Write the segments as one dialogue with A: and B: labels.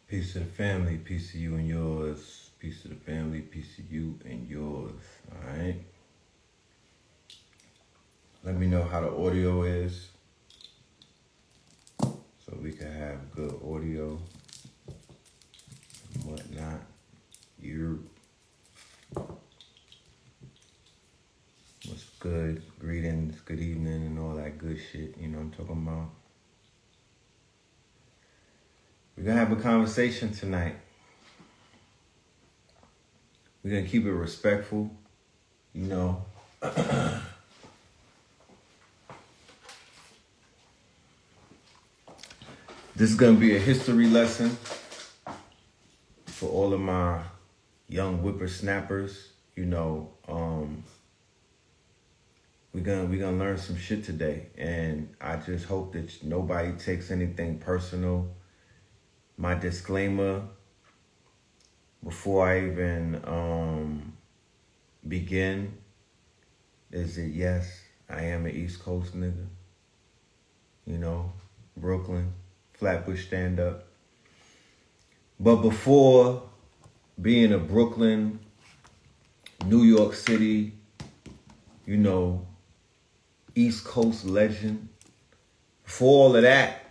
A: Peace to the family, peace to you and yours. Peace to the family, peace to you and yours. Alright? Let me know how the audio is so we can have good audio and whatnot. What's good? Greetings, good evening, and all that good shit. You know what I'm talking about? We're gonna have a conversation tonight. We're gonna keep it respectful, you know. This is gonna be a history lesson for all of my young whippersnappers. You know, we're gonna learn some shit today, and I just hope that nobody takes anything personal. My disclaimer before I even begin is that yes, I am an East Coast nigga. You know, Brooklyn, Flatbush stand up. But before being a Brooklyn, New York City, you know, East Coast legend, before all of that,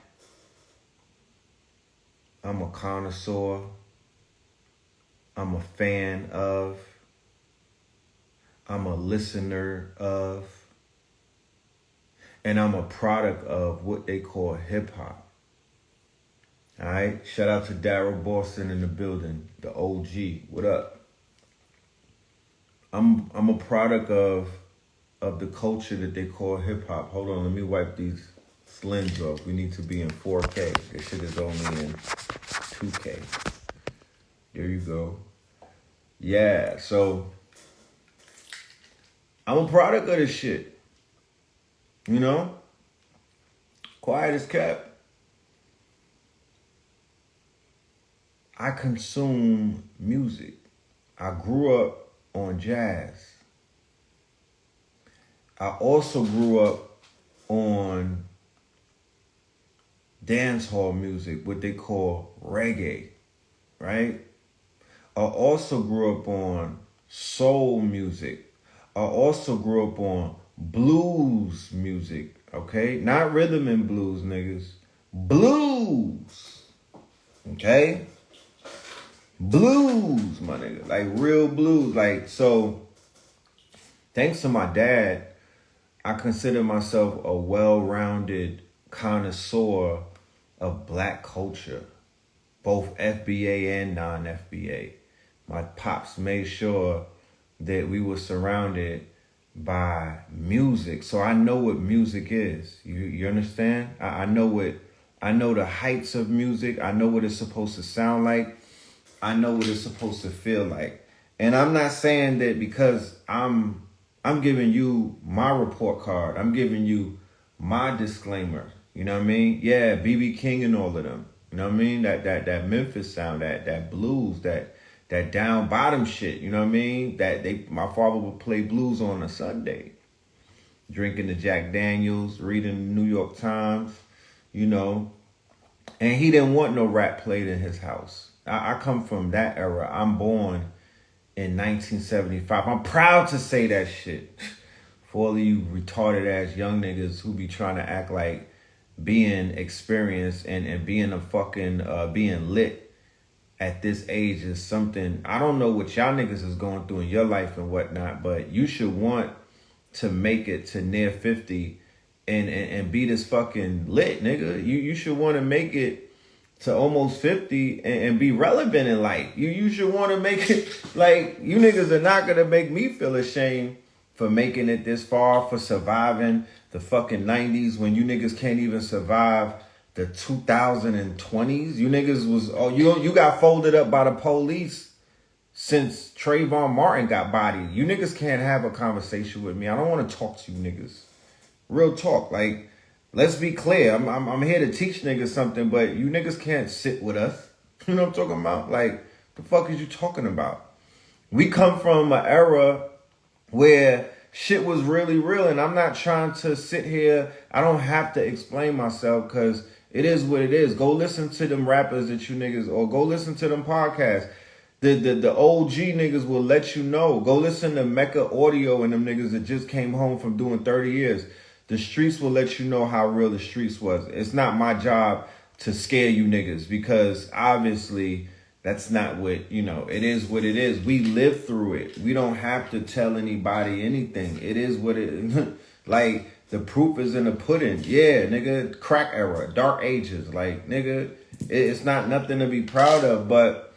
A: I'm a connoisseur. I'm a fan of. I'm a listener of. And I'm a product of what they call hip hop. All right? Shout out to Daryl Boston in the building, the OG. What up? I'm a product of the culture that they call hip hop. Hold on, let me wipe these slins off. We need to be in 4K. This shit is only in 2K. There you go. Yeah, so I'm a product of this shit. You know? Quiet as kept. I consume music. I grew up on jazz. I also grew up on dance hall music, what they call reggae, right? I also grew up on soul music. I also grew up on blues music, okay? Not rhythm and blues, niggas. Blues, okay? Blues, my nigga. Like real blues. Like, so, thanks to my dad, I consider myself a well-rounded connoisseur of black culture, both FBA and non-FBA. My pops made sure that we were surrounded by music. So I know what music is. You understand? I know the heights of music. I know what it's supposed to sound like. I know what it's supposed to feel like. And I'm not saying that because I'm giving you my report card. I'm giving you my disclaimer. You know what I mean? Yeah, B.B. King and all of them. You know what I mean? That Memphis sound, that blues, that down bottom shit. You know what I mean? My father would play blues on a Sunday, drinking the Jack Daniels, reading the New York Times. You know, and he didn't want no rap played in his house. I come from that era. I'm born in 1975. I'm proud to say that shit. For all of you retarded ass young niggas who be trying to act like being experienced and being a fucking being lit at this age is something. I don't know what y'all niggas is going through in your life and whatnot, but you should want to make it to near 50 and be this fucking lit, nigga. You should want to make it to almost 50 and be relevant in life. You should want to make it, like, you niggas are not going to make me feel ashamed for making it this far, for surviving the fucking 90s when you niggas can't even survive the 2020s. You niggas was, you got folded up by the police since Trayvon Martin got bodied. You niggas can't have a conversation with me. I don't want to talk to you niggas. Real talk, like, let's be clear. I'm here to teach niggas something, but you niggas can't sit with us. You know what I'm talking about? Like, the fuck is you talking about? We come from an era where shit was really real, and I'm not trying to sit here. I don't have to explain myself because It is what it is. Go listen to them rappers that you niggas, or go listen to them podcasts. The OG niggas will let you know. Go listen to Mecca Audio and them niggas that just came home from doing 30 years. The streets will let you know how real the streets was. It's not my job to scare you niggas, because obviously that's not what, it is what it is. We live through it. We don't have to tell anybody anything. It is what it is. Like, the proof is in the pudding. Yeah, nigga, crack era, dark ages. Like, nigga, it's not nothing to be proud of, but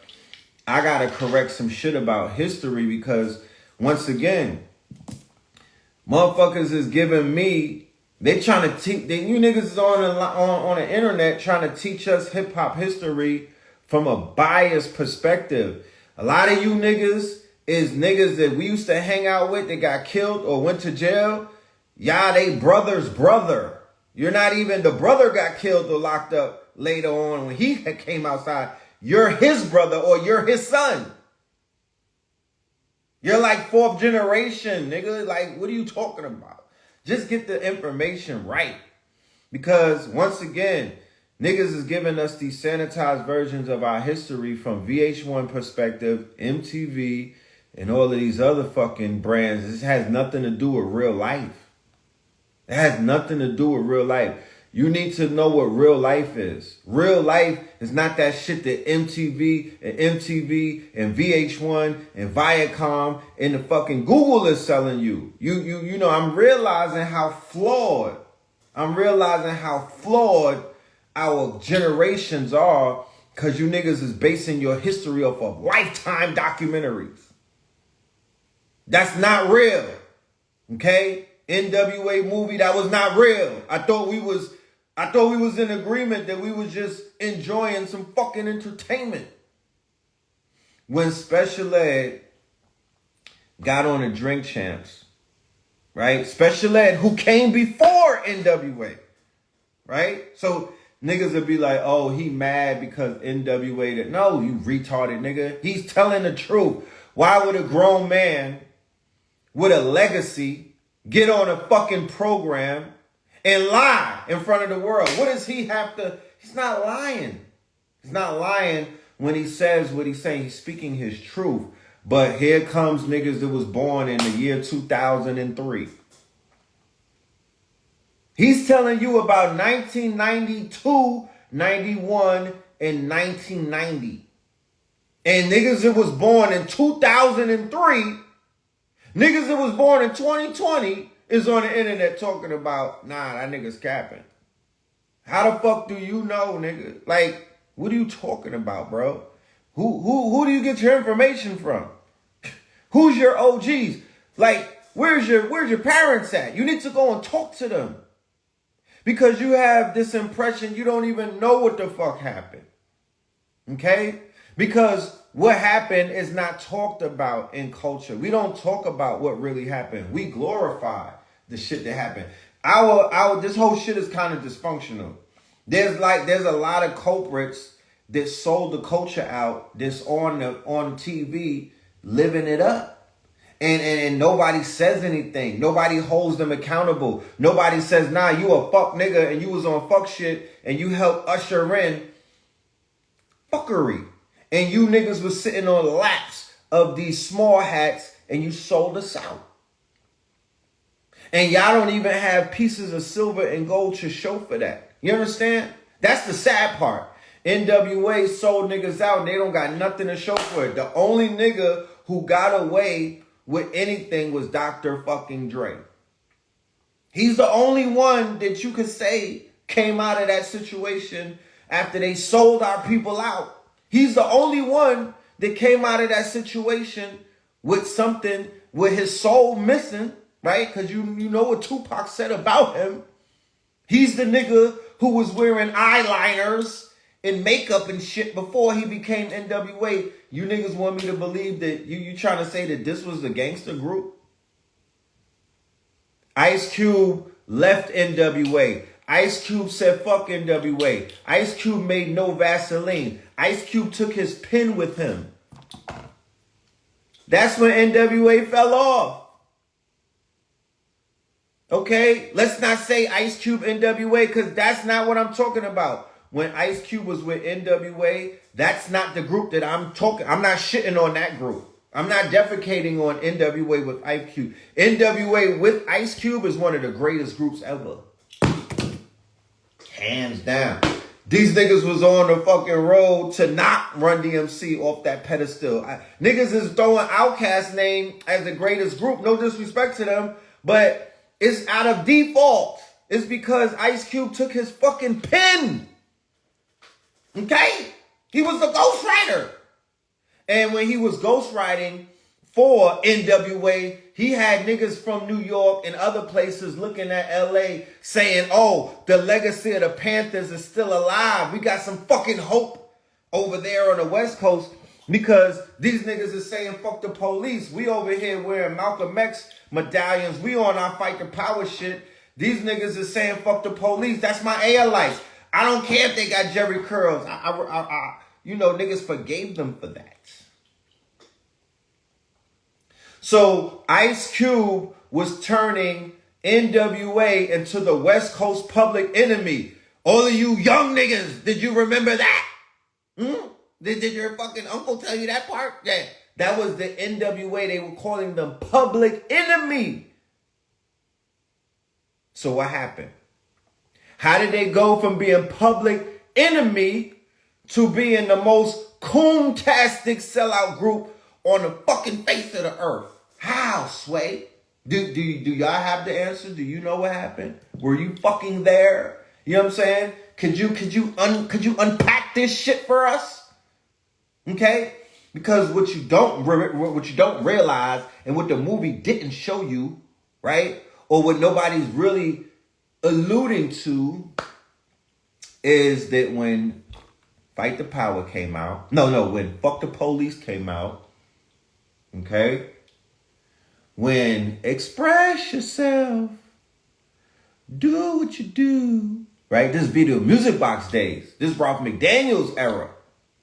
A: I gotta correct some shit about history, because once again, motherfuckers is giving me, they trying to teach, you niggas is on the internet trying to teach us hip hop history from a biased perspective. A lot of you niggas is niggas that we used to hang out with that got killed or went to jail. Y'all, they brother's brother. You're not even, the brother got killed or locked up later on when he came outside. You're his brother or you're his son. You're like fourth generation, nigga. Like, what are you talking about? Just get the information right. Because once again, niggas is giving us these sanitized versions of our history from VH1 perspective, MTV, and all of these other fucking brands. This has nothing to do with real life. It has nothing to do with real life. You need to know what real life is. Real life is not that shit that MTV and VH1 and Viacom and the fucking Google is selling you. You know, I'm realizing how flawed our generations are, because you niggas is basing your history off of Lifetime documentaries. That's not real. Okay? NWA movie, that was not real. I thought we was in agreement that we was just enjoying some fucking entertainment. When Special Ed got on the Drink Champs, right? Special Ed, who came before NWA, right? So niggas would be like, oh, he mad because NWA did. No, you retarded nigga. He's telling the truth. Why would a grown man with a legacy get on a fucking program and lie in front of the world? What does he have to? He's not lying. He's not lying when he says what he's saying. He's speaking his truth. But here comes niggas that was born in the year 2003. He's telling you about 1992, 91, and 1990. And niggas that was born in 2003, niggas that was born in 2020 is on the internet talking about, nah, that nigga's capping. How the fuck do you know, nigga? Like, what are you talking about, bro? Who do you get your information from? Who's your OGs? Like, where's your parents at? You need to go and talk to them. Because you have this impression you don't even know what the fuck happened. Okay? Because what happened is not talked about in culture. We don't talk about what really happened. We glorify the shit that happened. This whole shit is kind of dysfunctional. There's a lot of culprits that sold the culture out, that's on TV living it up. And nobody says anything. Nobody holds them accountable. Nobody says, nah, you a fuck nigga and you was on fuck shit and you helped usher in fuckery. And you niggas was sitting on laps of these small hats and you sold us out. And y'all don't even have pieces of silver and gold to show for that. You understand? That's the sad part. NWA sold niggas out and they don't got nothing to show for it. The only nigga who got away with anything was Dr. fucking Dre. He's the only one that you could say came out of that situation after they sold our people out. He's the only one that came out of that situation with something, with his soul missing, right? Because you know what Tupac said about him. He's the nigga who was wearing eyeliners and makeup and shit before he became NWA. You niggas want me to believe that you trying to say that this was the gangster group? Ice Cube left NWA. Ice Cube said fuck NWA. Ice Cube made no Vaseline. Ice Cube took his pen with him. That's when NWA fell off. Okay? Let's not say Ice Cube NWA, because that's not what I'm talking about. when Ice Cube was with NWA, that's not the group that I'm talking. I'm not shitting on that group. I'm not defecating on NWA with Ice Cube. NWA with Ice Cube is one of the greatest groups ever. Hands down. These niggas was on the fucking road to knock Run DMC off that pedestal. Niggas is throwing Outkast's name as the greatest group. No disrespect to them, but it's out of default. It's because Ice Cube took his fucking pen. Okay? He was the ghostwriter. And when he was ghostwriting for NWA, he had niggas from New York and other places looking at LA saying, oh, the legacy of the Panthers is still alive. We got some fucking hope over there on the West Coast because these niggas is saying fuck the police. We over here wearing Malcolm X medallions. We on our fight the power shit. These niggas is saying fuck the police. That's my air life. I don't care if they got Jerry curls. You know, niggas forgave them for that. So Ice Cube was turning NWA into the West Coast public enemy. All of you young niggas, did you remember that? Did your fucking uncle tell you that part? Yeah. That was the NWA. They were calling them public enemy. So what happened? How did they go from being public enemy to being the most coon-tastic sellout group on the fucking face of the earth? How, Sway? Do y'all have the answer? Do you know what happened? Were you fucking there? You know what I'm saying? Could you unpack this shit for us? Okay? Because what you don't realize and what the movie didn't show you, right? Or what nobody's really alluding to is that when Fight the Power came out, when Fuck the Police came out, okay? When Express Yourself, do what you do, right? This Video Music Box days, this Ralph McDaniels era.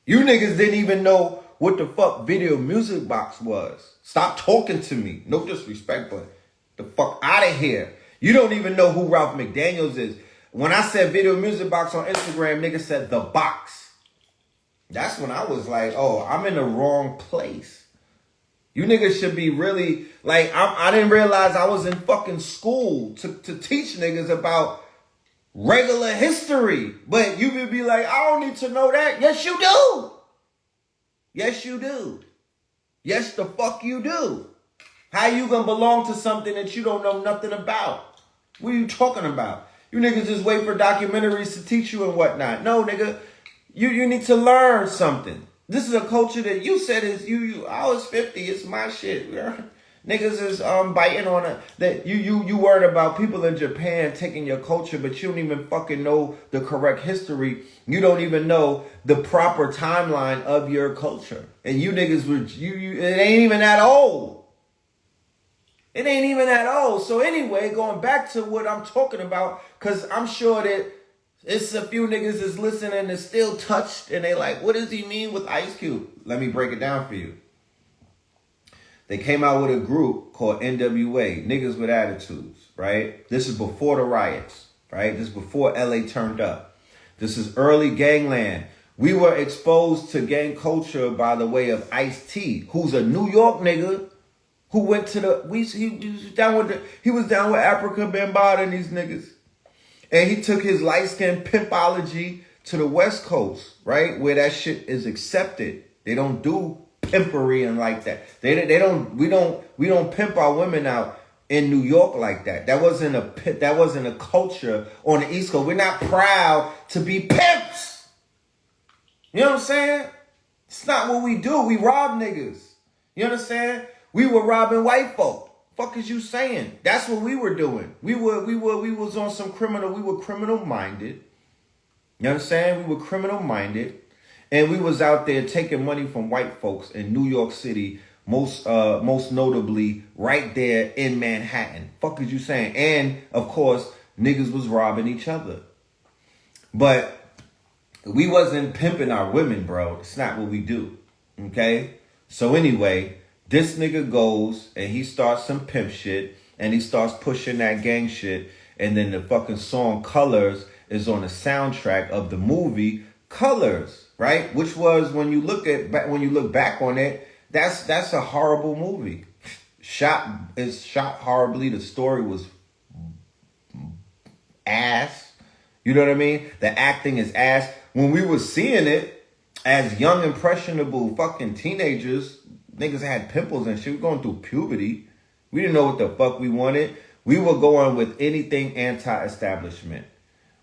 A: You niggas didn't even know what the fuck Video Music Box was. Stop talking to me. No disrespect, but the fuck out of here. You don't even know who Ralph McDaniels is. When I said Video Music Box on Instagram, niggas said The Box. That's when I was like, oh, I'm in the wrong place. You niggas should be really, like, I didn't realize I was in fucking school to teach niggas about regular history. But you would be like, I don't need to know that. Yes, you do. Yes, you do. Yes, the fuck you do. How you gonna belong to something that you don't know nothing about? What are you talking about? You niggas just wait for documentaries to teach you and whatnot. No, nigga, you need to learn something. This is a culture that you said is you. I was 50. It's my shit. Niggas is biting on it. That you worried about people in Japan taking your culture, but you don't even fucking know the correct history. You don't even know the proper timeline of your culture. And you niggas were it ain't even that old. It ain't even that old. So anyway, going back to what I'm talking about, because I'm sure that it's a few niggas that's listening and still touched, and they like, what does he mean with Ice Cube? Let me break it down for you. They came out with a group called NWA, Niggas with Attitudes, right? This is before the riots, right? This is before LA turned up. This is early gangland. We were exposed to gang culture by the way of Ice-T, who's a New York nigga who went to he was down with Africa Bambaataa and these niggas. And he took his light-skinned pimpology to the West Coast, right? Where that shit is accepted. They don't do pimpery and like that. We don't pimp our women out in New York like that. That wasn't a culture on the East Coast. We're not proud to be pimps. You know what I'm saying? It's not what we do. We rob niggas. You understand? We were robbing white folk. Fuck is you saying? That's what we were doing. We was on some criminal. We were criminal minded. You understand? We were criminal minded, and we was out there taking money from white folks in New York City, most notably right there in Manhattan. Fuck is you saying? And of course, niggas was robbing each other, but we wasn't pimping our women, bro. It's not what we do. Okay. So anyway. This nigga goes and he starts some pimp shit and he starts pushing that gang shit, and then the fucking song Colors is on the soundtrack of the movie Colors, right? Which was, when you look back on it, that's a horrible movie. It's shot horribly. The story was ass. You know what I mean? The acting is ass. When we were seeing it as young, impressionable fucking teenagers, niggas had pimples and shit. We were going through puberty. We didn't know what the fuck we wanted. We were going with anything anti-establishment.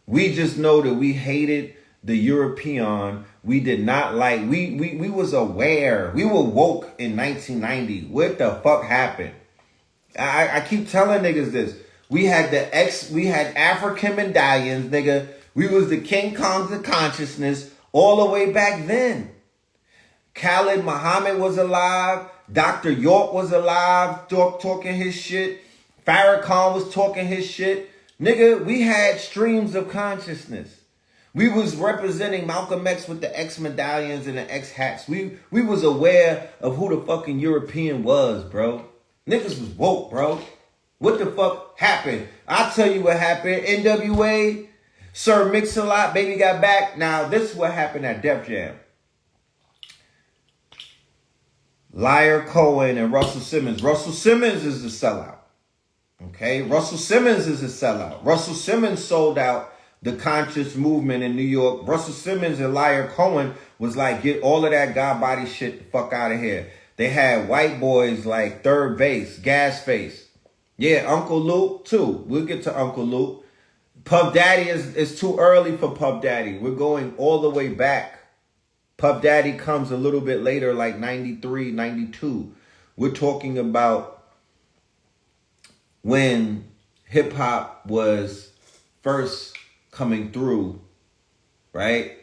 A: We just know that we hated the European. We did not like, we was aware. We were woke in 1990. What the fuck happened? I keep telling niggas this. We had African medallions, nigga. We was the King Kongs of consciousness all the way back then. Khalid Muhammad was alive. Dr. York was alive, talking his shit. Farrakhan was talking his shit. Nigga, we had streams of consciousness. We was representing Malcolm X with the X medallions and the X hats. We was aware of who the fucking European was, bro. Niggas was woke, bro. What the fuck happened? I'll tell you what happened. NWA, Sir Mix-a-Lot, Baby Got Back. Now, this is what happened at Def Jam. Liar Cohen and Russell Simmons. Russell Simmons is the sellout. Okay? Russell Simmons is a sellout. Russell Simmons sold out the conscious movement in New York. Russell Simmons and Liar Cohen was like, get all of that God body shit the fuck out of here. They had white boys like Third Base, Gas Face. Yeah, Uncle Luke too. We'll get to Uncle Luke. Puff Daddy is too early for Puff Daddy. We're going all the way back. Puff Daddy comes a little bit later, like 93, 92. We're talking about when hip hop was first coming through, right?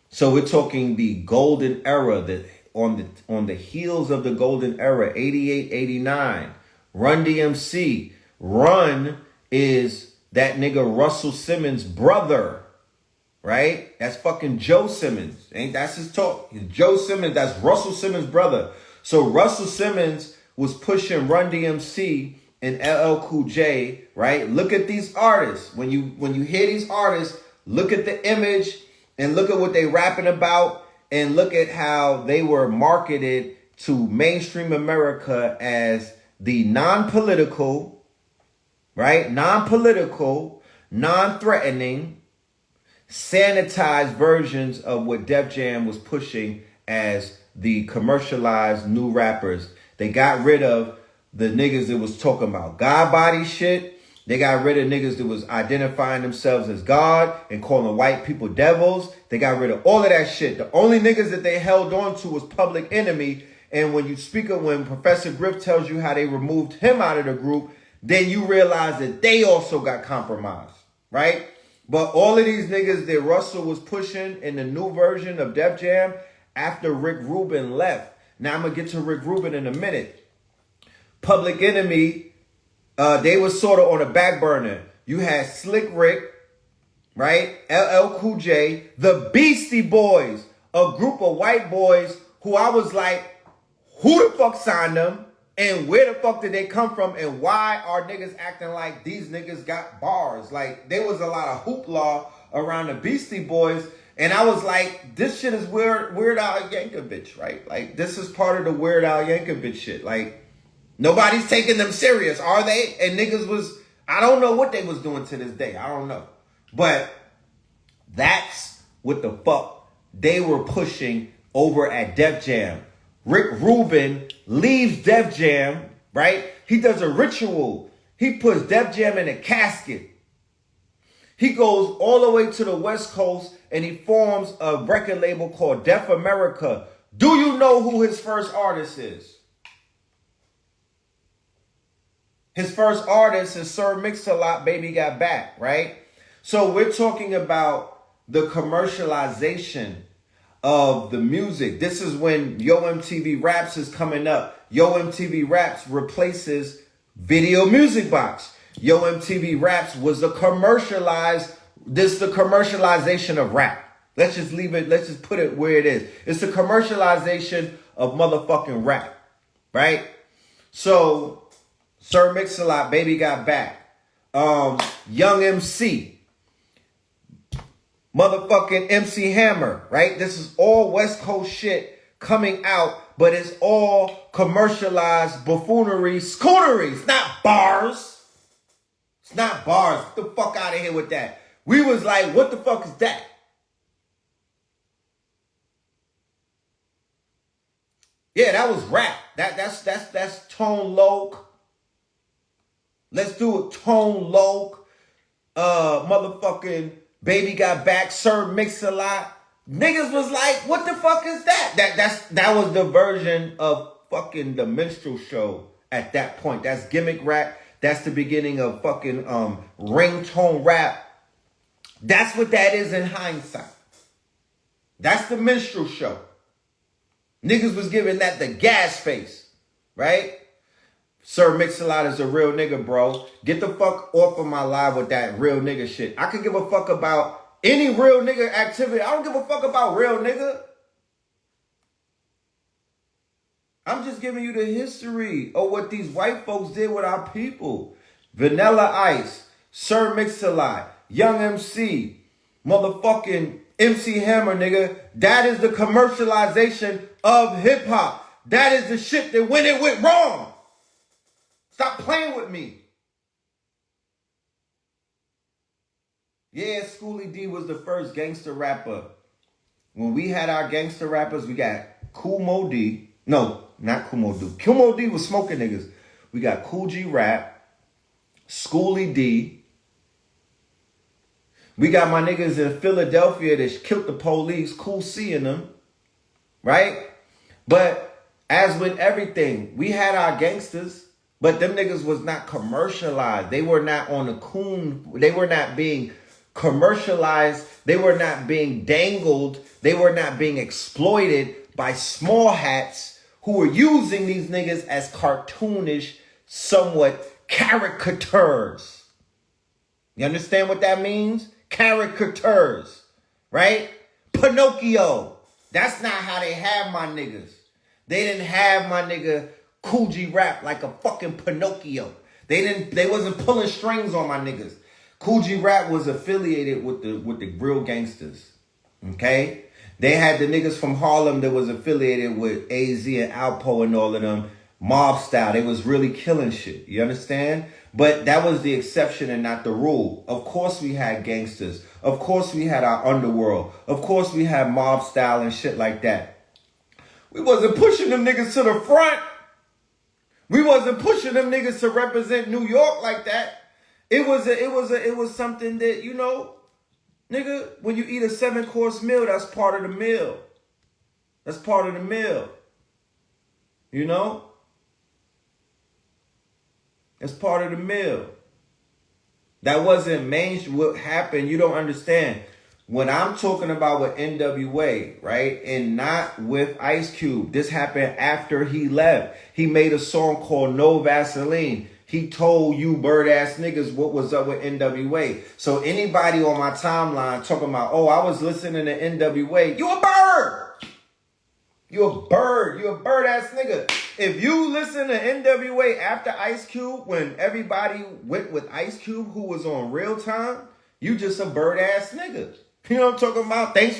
A: So we're talking the golden era, that on the heels of the golden era, 88, 89. Run DMC. Run is that nigga Russell Simmons' brother, right? That's fucking Joe Simmons. That's his talk. Joe Simmons, that's Russell Simmons' brother. So Russell Simmons was pushing Run DMC and LL Cool J, right? Look at these artists. When you hear these artists, look at the image and look at what they rapping about and look at how they were marketed to mainstream America as the non-political, right? Non-political, non-threatening, sanitized versions of what Def Jam was pushing as the commercialized new rappers. They got rid of the niggas that was talking about God body shit. They got rid of niggas that was identifying themselves as God and calling white people devils. They got rid of all of that shit. The only niggas that they held on to was Public Enemy. And when Professor Griff tells you how they removed him out of the group, then you realize that they also got compromised, right? But all of these niggas that Russell was pushing in the new version of Def Jam after Rick Rubin left. Now I'm going to get to Rick Rubin in a minute. Public Enemy, they were sort of on a back burner. You had Slick Rick, right? LL Cool J, the Beastie Boys, a group of white boys who I was like, who the fuck signed them? And where the fuck did they come from? And why are niggas acting like these niggas got bars? Like, there was a lot of hoopla around the Beastie Boys. And I was like, this shit is Weird Al Yankovic, right? Like, this is part of the Weird Al Yankovic shit. Like, nobody's taking them serious, are they? And niggas was, I don't know what they was doing to this day. I don't know. But that's what the fuck they were pushing over at Def Jam. Rick Rubin leaves Def Jam, right? He does a ritual. He puts Def Jam in a casket. He goes all the way to the West Coast and he forms a record label called Def America. Do you know who his first artist is? His first artist is Sir Mix-a-Lot, Baby Got Back, right? So we're talking about the commercialization of the music. This is when Yo MTV Raps is coming up. Yo MTV Raps replaces Video Music Box. Yo MTV Raps was the commercialization of rap. Let's just leave it, let's just put it where it is. It's the commercialization of motherfucking rap, right? So, Sir Mix-a-Lot, Baby Got Back. Young MC. motherfucking MC Hammer, right? This is all West Coast shit coming out, but it's all commercialized buffoonery, schoonery. It's not bars. It's not bars. Get the fuck out of here with that. We was like, what the fuck is that? Yeah, that was rap. That's Tone Loc. Let's do it, Tone Loc. Motherfucking Baby Got Back, Sir Mix-a-Lot. Niggas was like, what the fuck is that? That was the version of fucking the minstrel show at that point. That's gimmick rap. That's the beginning of fucking ringtone rap. That's what that is in hindsight. That's the minstrel show. Niggas was giving that the gas face, right? Sir Mix-a-Lot is a real nigga, bro. Get the fuck off of my live with that real nigga shit. I could give a fuck about any real nigga activity. I don't give a fuck about real nigga. I'm just giving you the history of what these white folks did with our people. Vanilla Ice, Sir Mix-a-Lot, Young MC, motherfucking MC Hammer, nigga. That is the commercialization of hip-hop. That is the shit that when it went wrong. Stop playing with me. Yeah, Schoolie D was the first gangster rapper. When we had our gangster rappers, we got Kool Mo D. No, not Kool Mo D. Kool Mo D was smoking niggas. We got Kool G Rap, Schoolie D. We got my niggas in Philadelphia that killed the police. Cool seeing them. Right? But as with everything, we had our gangsters. But them niggas was not commercialized. They were not on the coon. They were not being commercialized. They were not being dangled. They were not being exploited by small hats who were using these niggas as cartoonish, somewhat caricatures. You understand what that means? Caricatures, right? Pinocchio. That's not how they have my niggas. They didn't have my nigga Kool G Rap like a fucking Pinocchio. They wasn't pulling strings on my niggas. Kool G Rap was affiliated with the real gangsters. Okay? They had the niggas from Harlem that was affiliated with AZ and Alpo and all of them. Mob style. They was really killing shit. You understand? But that was the exception and not the rule. Of course we had gangsters. Of course we had our underworld. Of course we had mob style and shit like that. We wasn't pushing them niggas to the front. We wasn't pushing them niggas to represent New York like that. It was something that, you know, nigga, when you eat a 7-course meal, that's part of the meal. That's part of the meal. You know? It's part of the meal. That wasn't mainstream. What happened, you don't understand. When I'm talking about with NWA, right, and not with Ice Cube, this happened after he left. He made a song called No Vaseline. He told you bird ass niggas what was up with NWA. So anybody on my timeline talking about, oh, I was listening to NWA, you a bird. You a bird. You a bird ass nigga. If you listen to NWA after Ice Cube, when everybody went with Ice Cube, who was on Real Time, you just a bird ass nigga. You know what I'm talking about? Thanks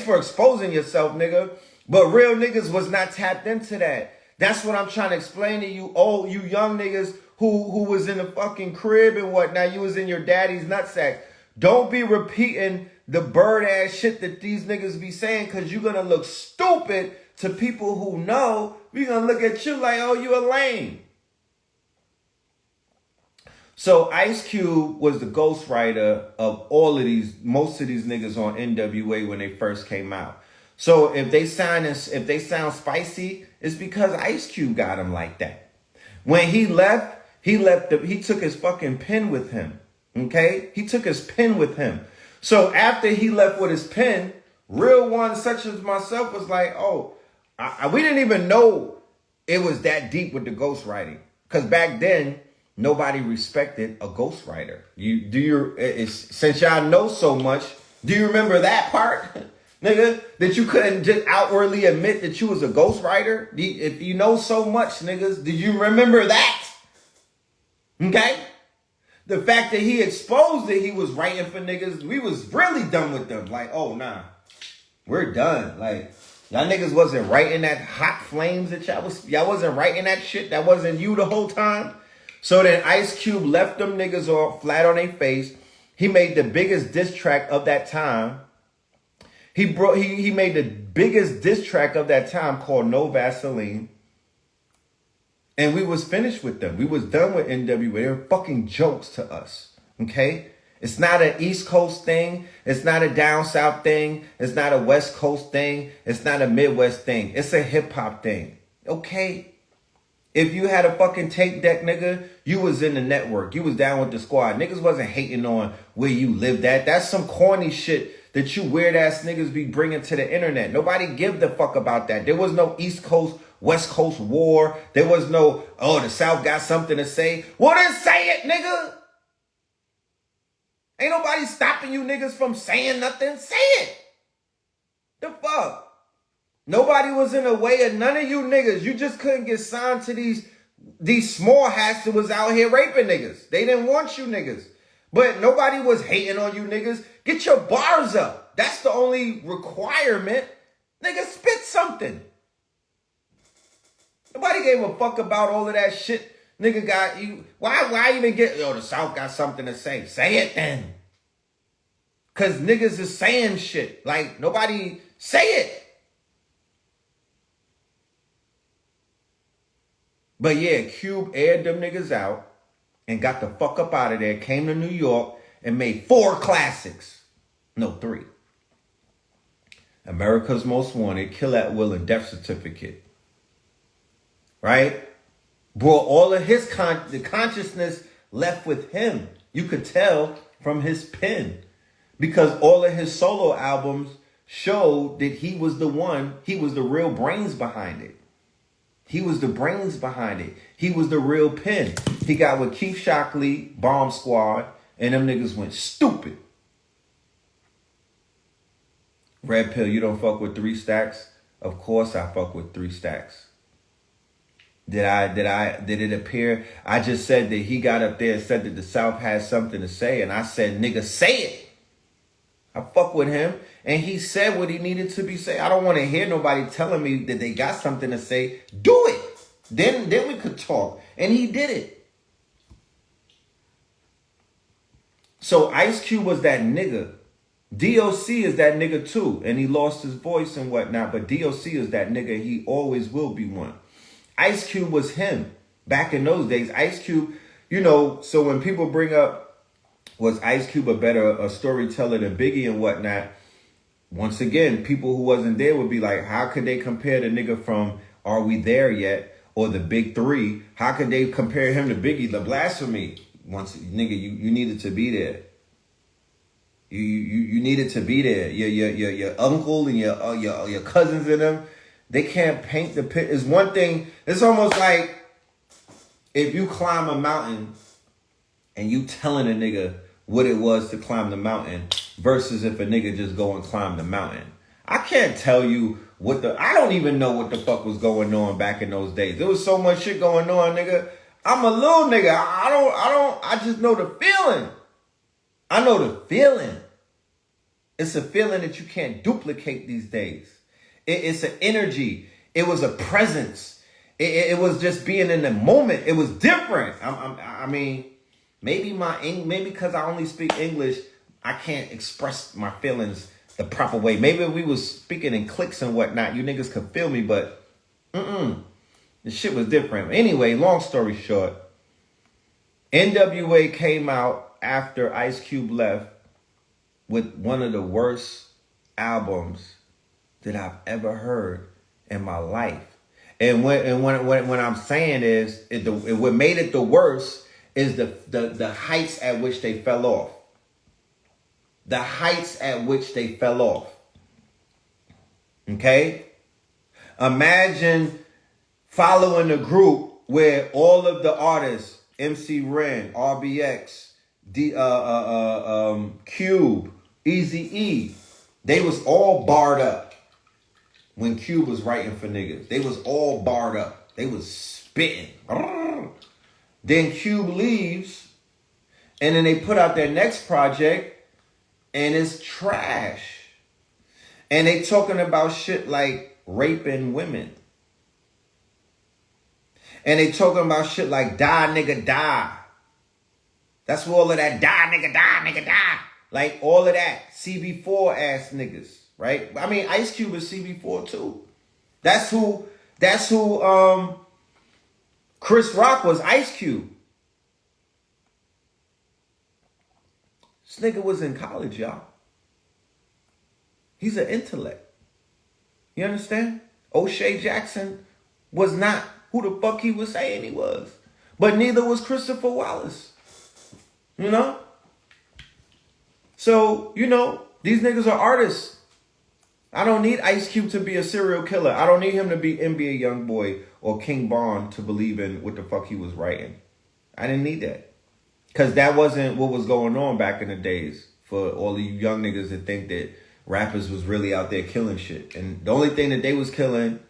A: for exposing yourself, nigga. But real niggas was not tapped into that. That's what I'm trying to explain to you. Oh, you young niggas who was in the fucking crib and whatnot. You was in your daddy's nutsack. Don't be repeating the bird ass shit that these niggas be saying, because you're going to look stupid to people who know. We're going to look at you like, oh, you a lame. So Ice Cube was the ghostwriter of most of these niggas on NWA when they first came out. So if they sound spicy, it's because Ice Cube got them like that. When he he took his fucking pen with him. Okay? He took his pen with him. So after he left with his pen, real ones such as myself was like, oh, we didn't even know it was that deep with the ghostwriting. Because back then, nobody respected a ghostwriter. Since y'all know so much, do you remember that part? Nigga, that you couldn't just outwardly admit that you was a ghostwriter? If you know so much, niggas, did you remember that? Okay? The fact that he exposed it, he was writing for niggas, we was really done with them. Like, oh, nah, we're done. Like, y'all niggas wasn't writing that hot flames that y'all wasn't writing that shit. That wasn't you the whole time. So then Ice Cube left them niggas all flat on their face. He made the biggest diss track of that time. He made the biggest diss track of that time called No Vaseline. And we was finished with them. We was done with NWA. They were fucking jokes to us. Okay? It's not an East Coast thing. It's not a down South thing. It's not a West Coast thing. It's not a Midwest thing. It's a hip hop thing. Okay? If you had a fucking tape deck, nigga, you was in the network. You was down with the squad. Niggas wasn't hating on where you lived at. That's some corny shit that you weird ass niggas be bringing to the internet. Nobody give the fuck about that. There was no East Coast, West Coast war. There was no, oh, the South got something to say. Well, then say it, nigga. Ain't nobody stopping you niggas from saying nothing. Say it. The fuck? Nobody was in the way of none of you niggas. You just couldn't get signed to these small hats that was out here raping niggas. They didn't want you niggas. But nobody was hating on you niggas. Get your bars up. That's the only requirement. Nigga, spit something. Nobody gave a fuck about all of that shit. Nigga got you. Why even get, yo, the South got something to say. Say it then. Cause niggas is saying shit. Like, nobody say it. But yeah, Cube aired them niggas out and got the fuck up out of there, came to New York and made 4 classics. No, 3. America's Most Wanted, Kill at Will, and Death Certificate. Right? Brought all of his the consciousness left with him. You could tell from his pen. Because all of his solo albums showed that he was the one, he was the real brains behind it. He was the brains behind it. He was the real pen. He got with Keith Shockley, Bomb Squad, and them niggas went stupid. Red Pill, you don't fuck with 3 Stacks? Of course I fuck with 3 Stacks. Did it appear? I just said that he got up there and said that the South has something to say, and I said, nigga, say it. I fuck with him, and he said what he needed to be said. I don't want to hear nobody telling me that they got something to say. Do it. Then we could talk. And he did it. So Ice Cube was that nigga. DOC is that nigga too. And he lost his voice and whatnot. But DOC is that nigga. He always will be one. Ice Cube was him. Back in those days, Ice Cube, you know, so when people bring up, was Ice Cube a storyteller than Biggie and whatnot? Once again, people who wasn't there would be like, how could they compare the nigga from Are We There Yet? Or the Big 3? How could they compare him to Biggie? The blasphemy. Once, nigga, you needed to be there. You needed to be there. Your uncle and your cousins and them, they can't paint the picture. It's one thing. It's almost like if you climb a mountain and you telling a nigga what it was to climb the mountain versus if a nigga just go and climb the mountain. I can't tell you I don't even know what the fuck was going on back in those days. There was so much shit going on, nigga. I'm a little nigga. I just know the feeling. I know the feeling. It's a feeling that you can't duplicate these days. It's an energy. It was a presence. It was just being in the moment. It was different. I mean, maybe because I only speak English, I can't express my feelings the proper way. Maybe if we was speaking in clicks and whatnot, you niggas could feel me, but the shit was different. Anyway, long story short, NWA came out after Ice Cube left with one of the worst albums that I've ever heard in my life. And when I'm saying is, what made it the worst is the heights at which they fell off. The heights at which they fell off. Okay? Imagine following a group where all of the artists, MC Ren, RBX, Cube, Eazy-E, they was all barred up when Cube was writing for niggas. They was all barred up. They was spitting. Then Cube leaves, And then they put out their next project and it's trash. And they talking about shit like raping women. And they talking about shit like die nigga die. That's what all of that die nigga die. Like all of that CB4 ass niggas, right? I mean Ice Cube is CB4 too. That's who Chris Rock was Ice Cube. This nigga was in college, y'all. He's an intellect. You understand? O'Shea Jackson was not who the fuck he was saying he was. But neither was Christopher Wallace. You know? So, these niggas are artists. I don't need Ice Cube to be a serial killer. I don't need him to be NBA Youngboy or King Von to believe in what the fuck he was writing. I didn't need that. Because that wasn't what was going on back in the days for all the young niggas that think that rappers was really out there killing shit. And the only thing that they was killing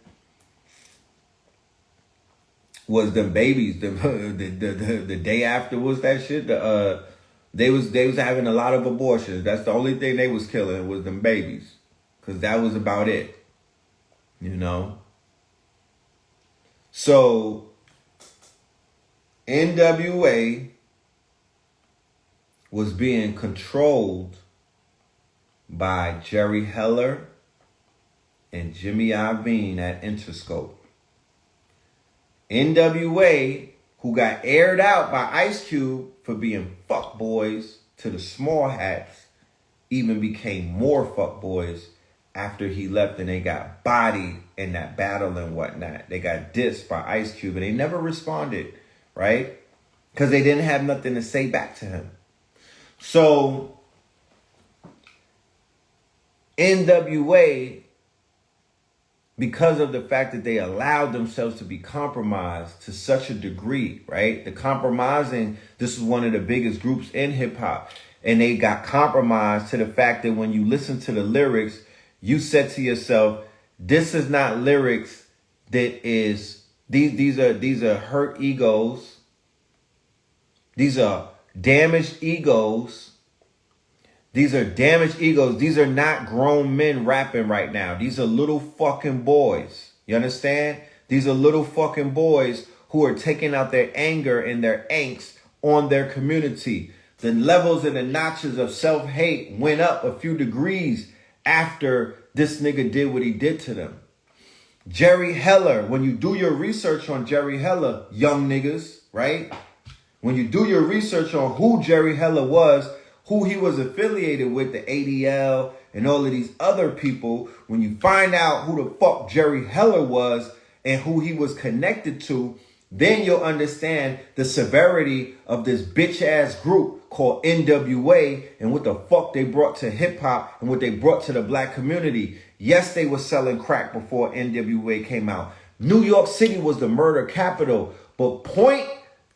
A: was them babies. The day after was that shit. They was having a lot of abortions. That's the only thing they was killing was them babies. Because that was about it. So, NWA was being controlled by Jerry Heller and Jimmy Iovine at Interscope. NWA, who got aired out by Ice Cube for being fuckboys to the small hats, even became more fuckboys after he left and they got bodied in that battle and whatnot. They got dissed by Ice Cube and they never responded, right? Because they didn't have nothing to say back to him. So, NWA, because of the fact that they allowed themselves to be compromised to such a degree, right? The compromising, this is one of the biggest groups in hip hop. And they got compromised to the fact that when you listen to the lyrics, you said to yourself, this is not lyrics that is, these are hurt egos. These are damaged egos. These are damaged egos. These are not grown men rapping right now. These are little fucking boys. You understand? These are little fucking boys who are taking out their anger and their angst on their community. The levels and the notches of self-hate went up a few degrees after this nigga did what he did to them. Jerry Heller, when you do your research on Jerry Heller, young niggas, right? When you do your research on who Jerry Heller was, who he was affiliated with, the ADL and all of these other people, when you find out who the fuck Jerry Heller was and who he was connected to, then you'll understand the severity of this bitch ass group called NWA and what the fuck they brought to hip hop and what they brought to the black community. Yes, they were selling crack before NWA came out. New York City was the murder capital, but point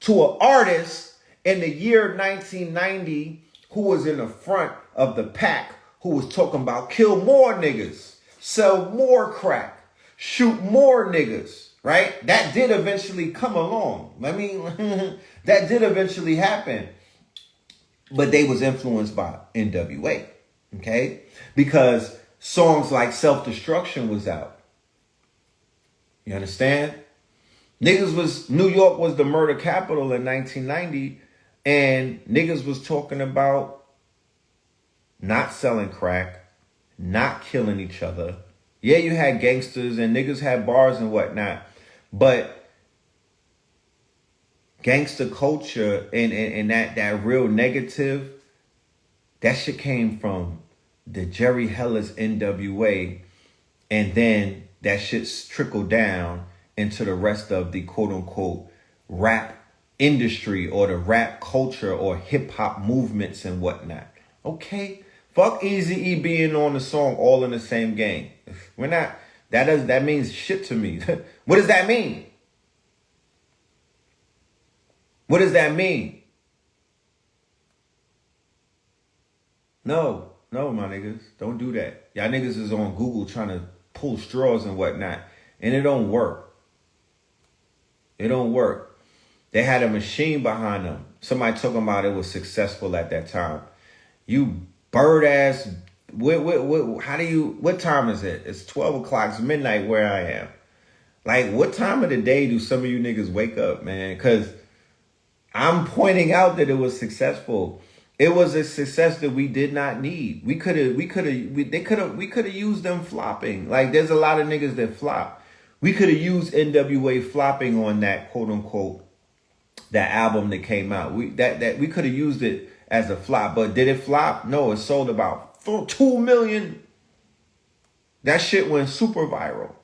A: to an artist in the year 1990 who was in the front of the pack, who was talking about kill more niggas, sell more crack, shoot more niggas, right? That did eventually come along. I mean, that did eventually happen. But they was influenced by NWA, okay? Because songs like Self-Destruction was out. You understand? New York was the murder capital in 1990. And niggas was talking about not selling crack, not killing each other. Yeah, you had gangsters and niggas had bars and whatnot. But gangster culture and that real negative, that shit came from the Jerry Heller's NWA. And then that shit trickled down into the rest of the quote unquote rap industry or the rap culture or hip hop movements and whatnot. Okay, fuck Eazy-E being on the song All in the Same Gang. We're not. That means shit to me. What does that mean? What does that mean? No, my niggas, don't do that. Y'all niggas is on Google trying to pull straws and whatnot, and it don't work. It don't work. They had a machine behind them. Somebody talking about it was successful at that time. You bird ass. What time is it? It's 12 o'clock. It's midnight where I am. Like, what time of the day do some of you niggas wake up, man? Because I'm pointing out that it was successful. It was a success that we did not need. We could have used them flopping. Like, there's a lot of niggas that flop. We could have used NWA flopping on that quote unquote that album that came out. We could have used it as a flop, but did it flop? No, it sold about 2 million. That shit went super viral.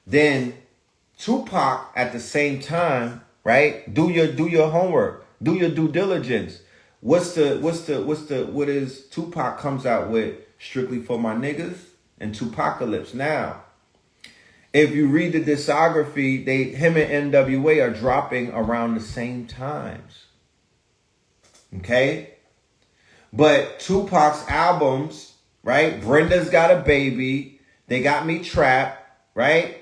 A: Then Tupac at the same time, right? Do your homework. Do your due diligence. What is Tupac comes out with Strictly for My Niggas and Tupacalypse. Now, if you read the discography, him and NWA are dropping around the same times. Okay? But Tupac's albums, right? Brenda's Got a Baby, They Got Me Trapped, right?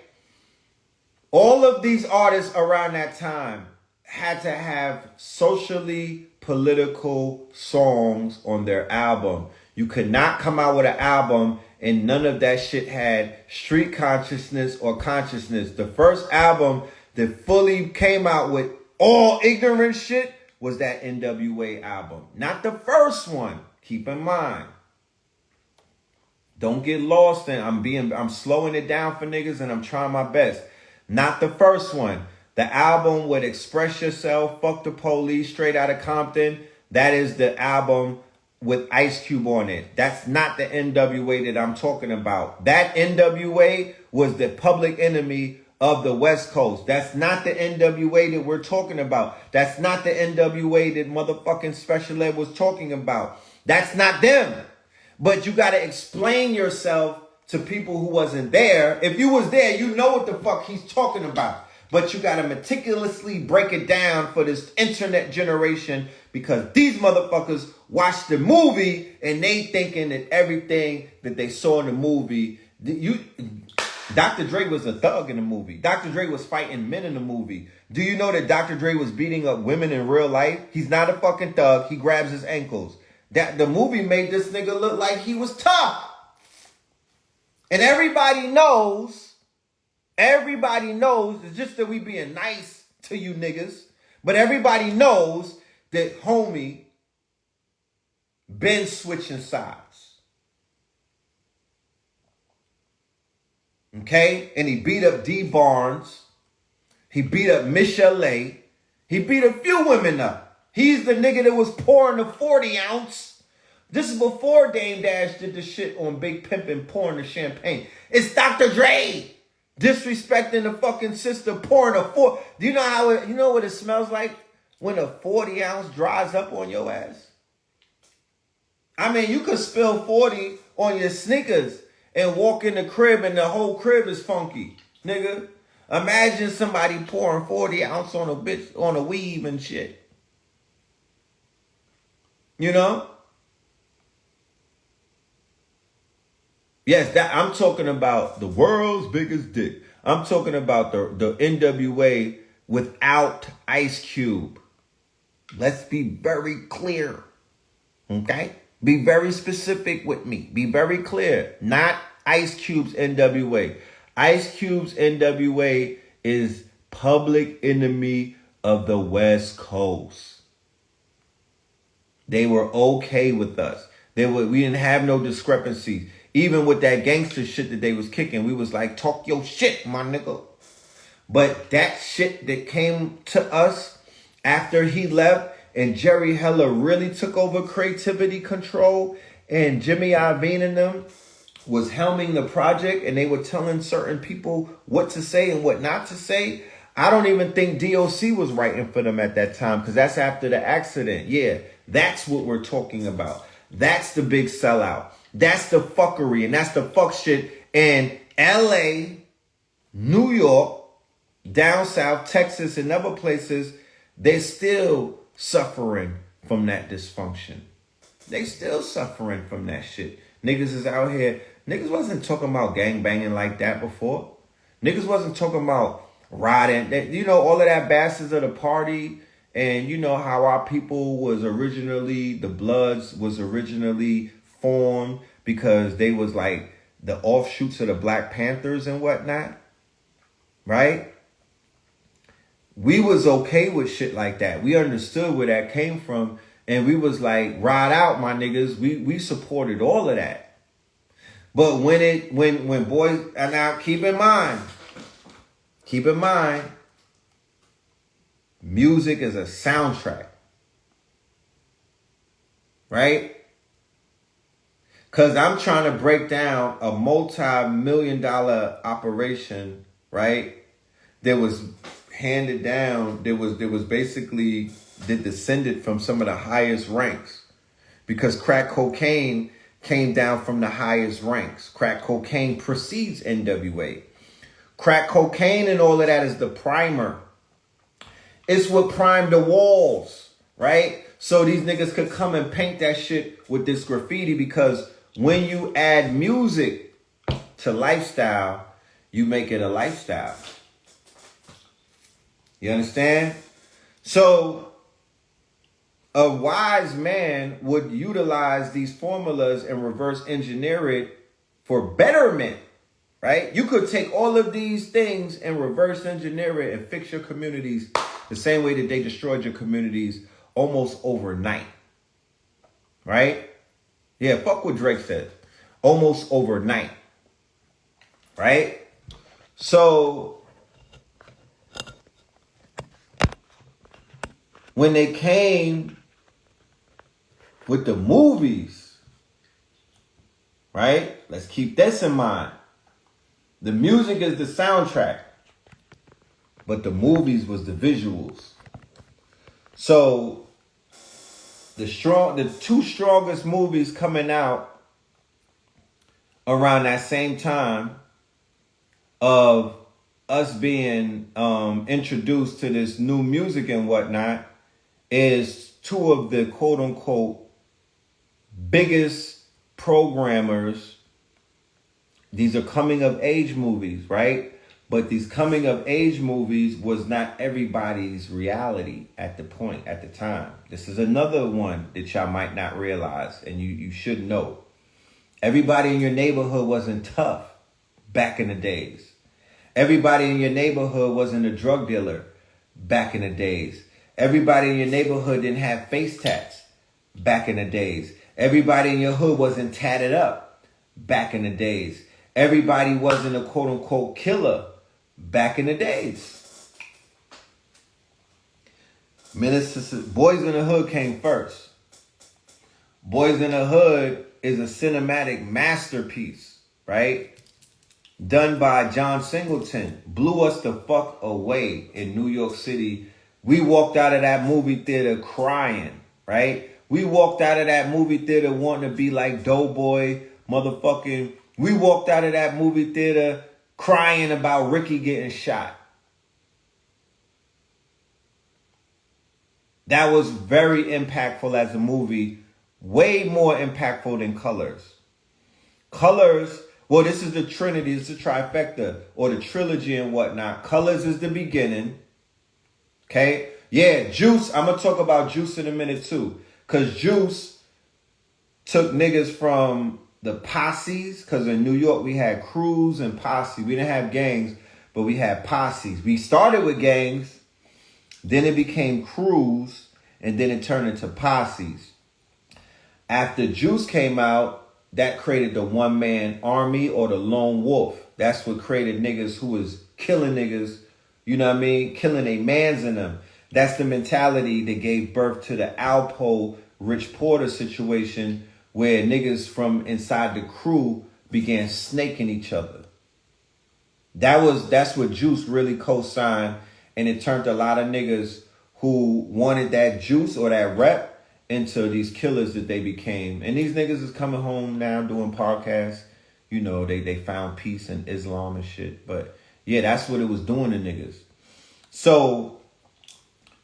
A: All of these artists around that time had to have socially political songs on their album. You could not come out with an album and none of that shit had street consciousness or consciousness. The first album that fully came out with all ignorant shit was that NWA album. Not the first one. Keep in mind. Don't get lost in. I'm slowing it down for niggas and I'm trying my best. Not the first one. The album with Express Yourself, Fuck the Police, Straight Outta Compton. That is the album with Ice Cube on it. That's not the NWA that I'm talking about. That NWA was the Public Enemy of the West Coast. That's not the NWA that we're talking about. That's not the NWA that motherfucking Special Ed was talking about. That's not them. But you got to explain yourself to people who wasn't there. If you was there, you know what the fuck he's talking about. But you got to meticulously break it down for this internet generation because these motherfuckers watched the movie and they thinking that everything that they saw in the movie, Dr. Dre was a thug in the movie. Dr. Dre was fighting men in the movie. Do you know that Dr. Dre was beating up women in real life? He's not a fucking thug. He grabs his ankles. That the movie made this nigga look like he was tough. And everybody knows, it's just that we being nice to you niggas, but everybody knows that homie been switching sides. Okay? And he beat up D Barnes. He beat up Michelle A. He beat a few women up. He's the nigga that was pouring the 40 ounce. This is before Dame Dash did the shit on Big Pimpin' pouring the champagne. It's Dr. Dre disrespecting the fucking sister pouring a 4. Do you know you know what it smells like when a 40 ounce dries up on your ass? I mean, you could spill 40 on your sneakers and walk in the crib and the whole crib is funky, nigga. Imagine somebody pouring 40 ounce on a bitch, on a weave and shit. You know? Yes, I'm talking about the world's biggest dick. I'm talking about the NWA without Ice Cube. Let's be very clear. Okay? Be very specific with me. Be very clear. Not Ice Cube's NWA. Ice Cube's NWA is Public Enemy of the West Coast. They were okay with us. We didn't have no discrepancies. Even with that gangster shit that they was kicking, we was like, talk your shit, my nigga. But that shit that came to us after he left and Jerry Heller really took over creativity control and Jimmy Iovine and them was helming the project and they were telling certain people what to say and what not to say. I don't even think DOC was writing for them at that time because that's after the accident. Yeah, that's what we're talking about. That's the big sellout. That's the fuckery and that's the fuck shit. And LA, New York, down south, Texas, and other places, they're still suffering from that dysfunction. They still suffering from that shit. Niggas is out here. Niggas wasn't talking about gang banging like that before. Niggas wasn't talking about riding. You know, all of that bastards of the party. And you know how our people was originally, the Bloods was originally formed because they was like the offshoots of the Black Panthers and whatnot. Right? We was okay with shit like that. We understood where that came from. And we was like, ride out, my niggas. We supported all of that. But when boys, and now keep in mind, music is a soundtrack. Right? Because I'm trying to break down a multi-million-dollar operation, right? That was handed down, there was basically that descended from some of the highest ranks. Because crack cocaine came down from the highest ranks. Crack cocaine precedes NWA. Crack cocaine and all of that is the primer. It's what primed the walls, right? So these niggas could come and paint that shit with this graffiti, because when you add music to lifestyle, you make it a lifestyle. You understand? So a wise man would utilize these formulas and reverse engineer it for betterment, right? You could take all of these things and reverse engineer it and fix your communities the same way that they destroyed your communities almost overnight, right? Yeah, fuck what Drake said. Almost overnight, right? So when they came with the movies, right? Let's keep this in mind. The music is the soundtrack, but the movies was the visuals. So the two strongest movies coming out around that same time of us being introduced to this new music and whatnot is two of the quote unquote biggest programmers. These are coming of age movies, right? But these coming of age movies was not everybody's reality at the time. This is another one that y'all might not realize, and you should know. Everybody in your neighborhood wasn't tough back in the days. Everybody in your neighborhood wasn't a drug dealer back in the days. Everybody in your neighborhood didn't have face tats back in the days. Everybody in your hood wasn't tatted up back in the days. Everybody wasn't a quote unquote killer back in the days. Boys in the Hood came first. Boys in the Hood is a cinematic masterpiece, right? Done by John Singleton. Blew us the fuck away in New York City. We walked out of that movie theater crying, right? We walked out of that movie theater wanting to be like Doughboy, motherfucking. We walked out of that movie theater crying about Ricky getting shot. That was very impactful as a movie. Way more impactful than Colors. Colors, well, this is the Trinity, it's the trifecta, or the trilogy and whatnot. Colors is the beginning. Okay? Yeah, Juice, I'm going to talk about Juice in a minute too. Because Juice took niggas from the posses, because in New York we had crews and posse. We didn't have gangs, but we had posses. We started with gangs, then it became crews, and then it turned into posses. After Juice came out, that created the one-man army or the lone wolf. That's what created niggas who was killing niggas, you know what I mean? Killing a mans in them. That's the mentality that gave birth to the Alpo Rich Porter situation, where niggas from inside the crew began snaking each other. That's what Juice really co-signed, and it turned a lot of niggas who wanted that juice or that rep into these killers that they became. And these niggas is coming home now doing podcasts. You know, they found peace in Islam and shit. But yeah, that's what it was doing to niggas. So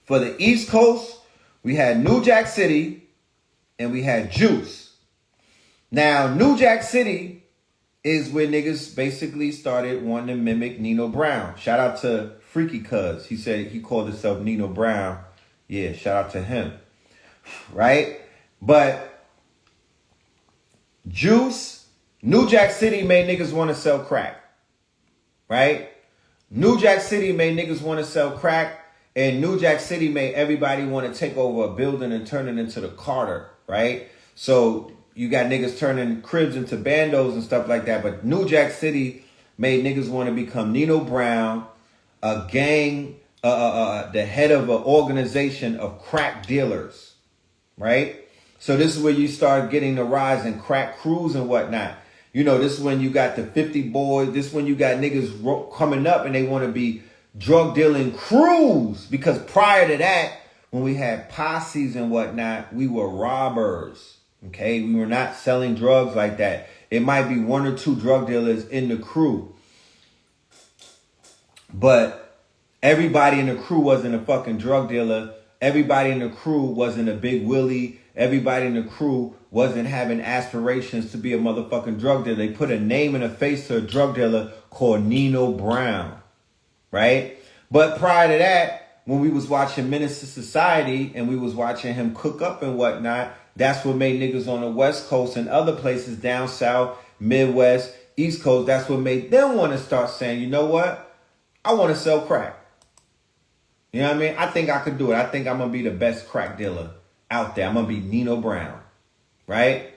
A: for the East Coast, we had New Jack City and we had Juice. Now, New Jack City is where niggas basically started wanting to mimic Nino Brown. Shout out to Freaky Cuz. He said he called himself Nino Brown. Yeah, shout out to him. Right? But Juice, New Jack City made niggas want to sell crack. Right? New Jack City made niggas want to sell crack. And New Jack City made everybody want to take over a building and turn it into the Carter. Right? So you got niggas turning cribs into bandos and stuff like that. But New Jack City made niggas want to become Nino Brown, a gang, the head of an organization of crack dealers, right? So this is where you start getting the rise in crack crews and whatnot. You know, this is when you got the 50 boys. This is when you got niggas coming up and they want to be drug dealing crews. Because prior to that, when we had posses and whatnot, we were robbers. Okay, we were not selling drugs like that. It might be one or two drug dealers in the crew. But everybody in the crew wasn't a fucking drug dealer. Everybody in the crew wasn't a big Willie. Everybody in the crew wasn't having aspirations to be a motherfucking drug dealer. They put a name and a face to a drug dealer called Nino Brown. Right? But prior to that, when we was watching Menace to Society and we was watching him cook up and whatnot, that's what made niggas on the West Coast and other places down south, Midwest, East Coast, that's what made them want to start saying, you know what? I want to sell crack. You know what I mean? I think I could do it. I think I'm going to be the best crack dealer out there. I'm going to be Nino Brown. Right?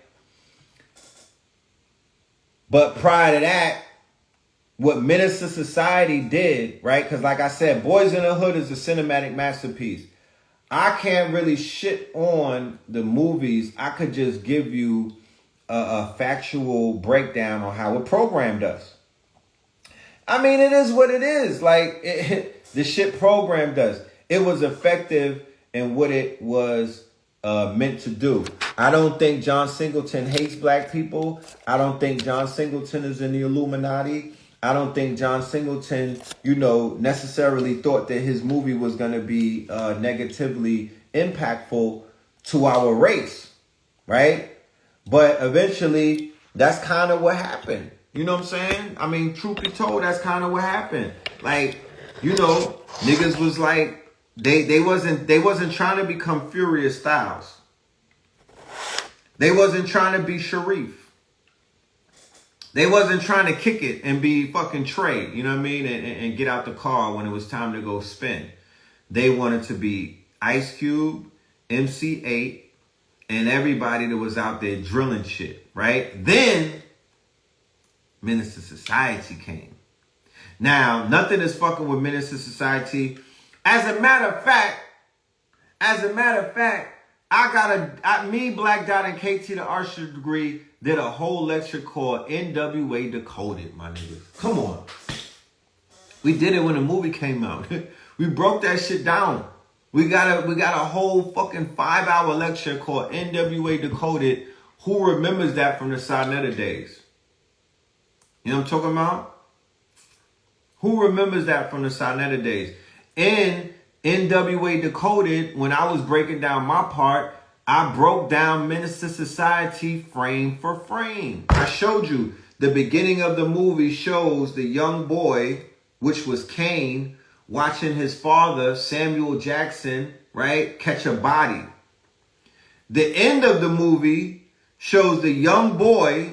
A: But prior to that, what Menace to Society did, right? Because like I said, Boys in the Hood is a cinematic masterpiece. I can't really shit on the movies. I could just give you a factual breakdown on how it programmed us. I mean, it is what it is. Like, the shit programmed us. It was effective in what it was meant to do. I don't think John Singleton hates black people. I don't think John Singleton is in the Illuminati. I don't think John Singleton, necessarily thought that his movie was going to be negatively impactful to our race, right? But eventually, that's kind of what happened. You know what I'm saying? I mean, truth be told, that's kind of what happened. Like, niggas was like, they wasn't trying to become Furious Styles. They wasn't trying to be Sharif. They wasn't trying to kick it and be fucking Trey, you know what I mean? And get out the car when it was time to go spin. They wanted to be Ice Cube, MC8, and everybody that was out there drilling shit, right? Then, Menace to Society came. Now, nothing is fucking with Menace to Society. As a matter of fact, me, Black Dot, and KT the Archer degree did a whole lecture called NWA Decoded, my niggas. Come on. We did it when the movie came out. We broke that shit down. We got a whole fucking 5-hour lecture called NWA Decoded. Who remembers that from the Sarnetta days? You know what I'm talking about? Who remembers that from the Sarnetta days? In NWA Decoded, when I was breaking down my part, I broke down Menace to Society frame for frame. I showed you the beginning of the movie shows the young boy, which was Kane, watching his father, Samuel Jackson, right, catch a body. The end of the movie shows the young boy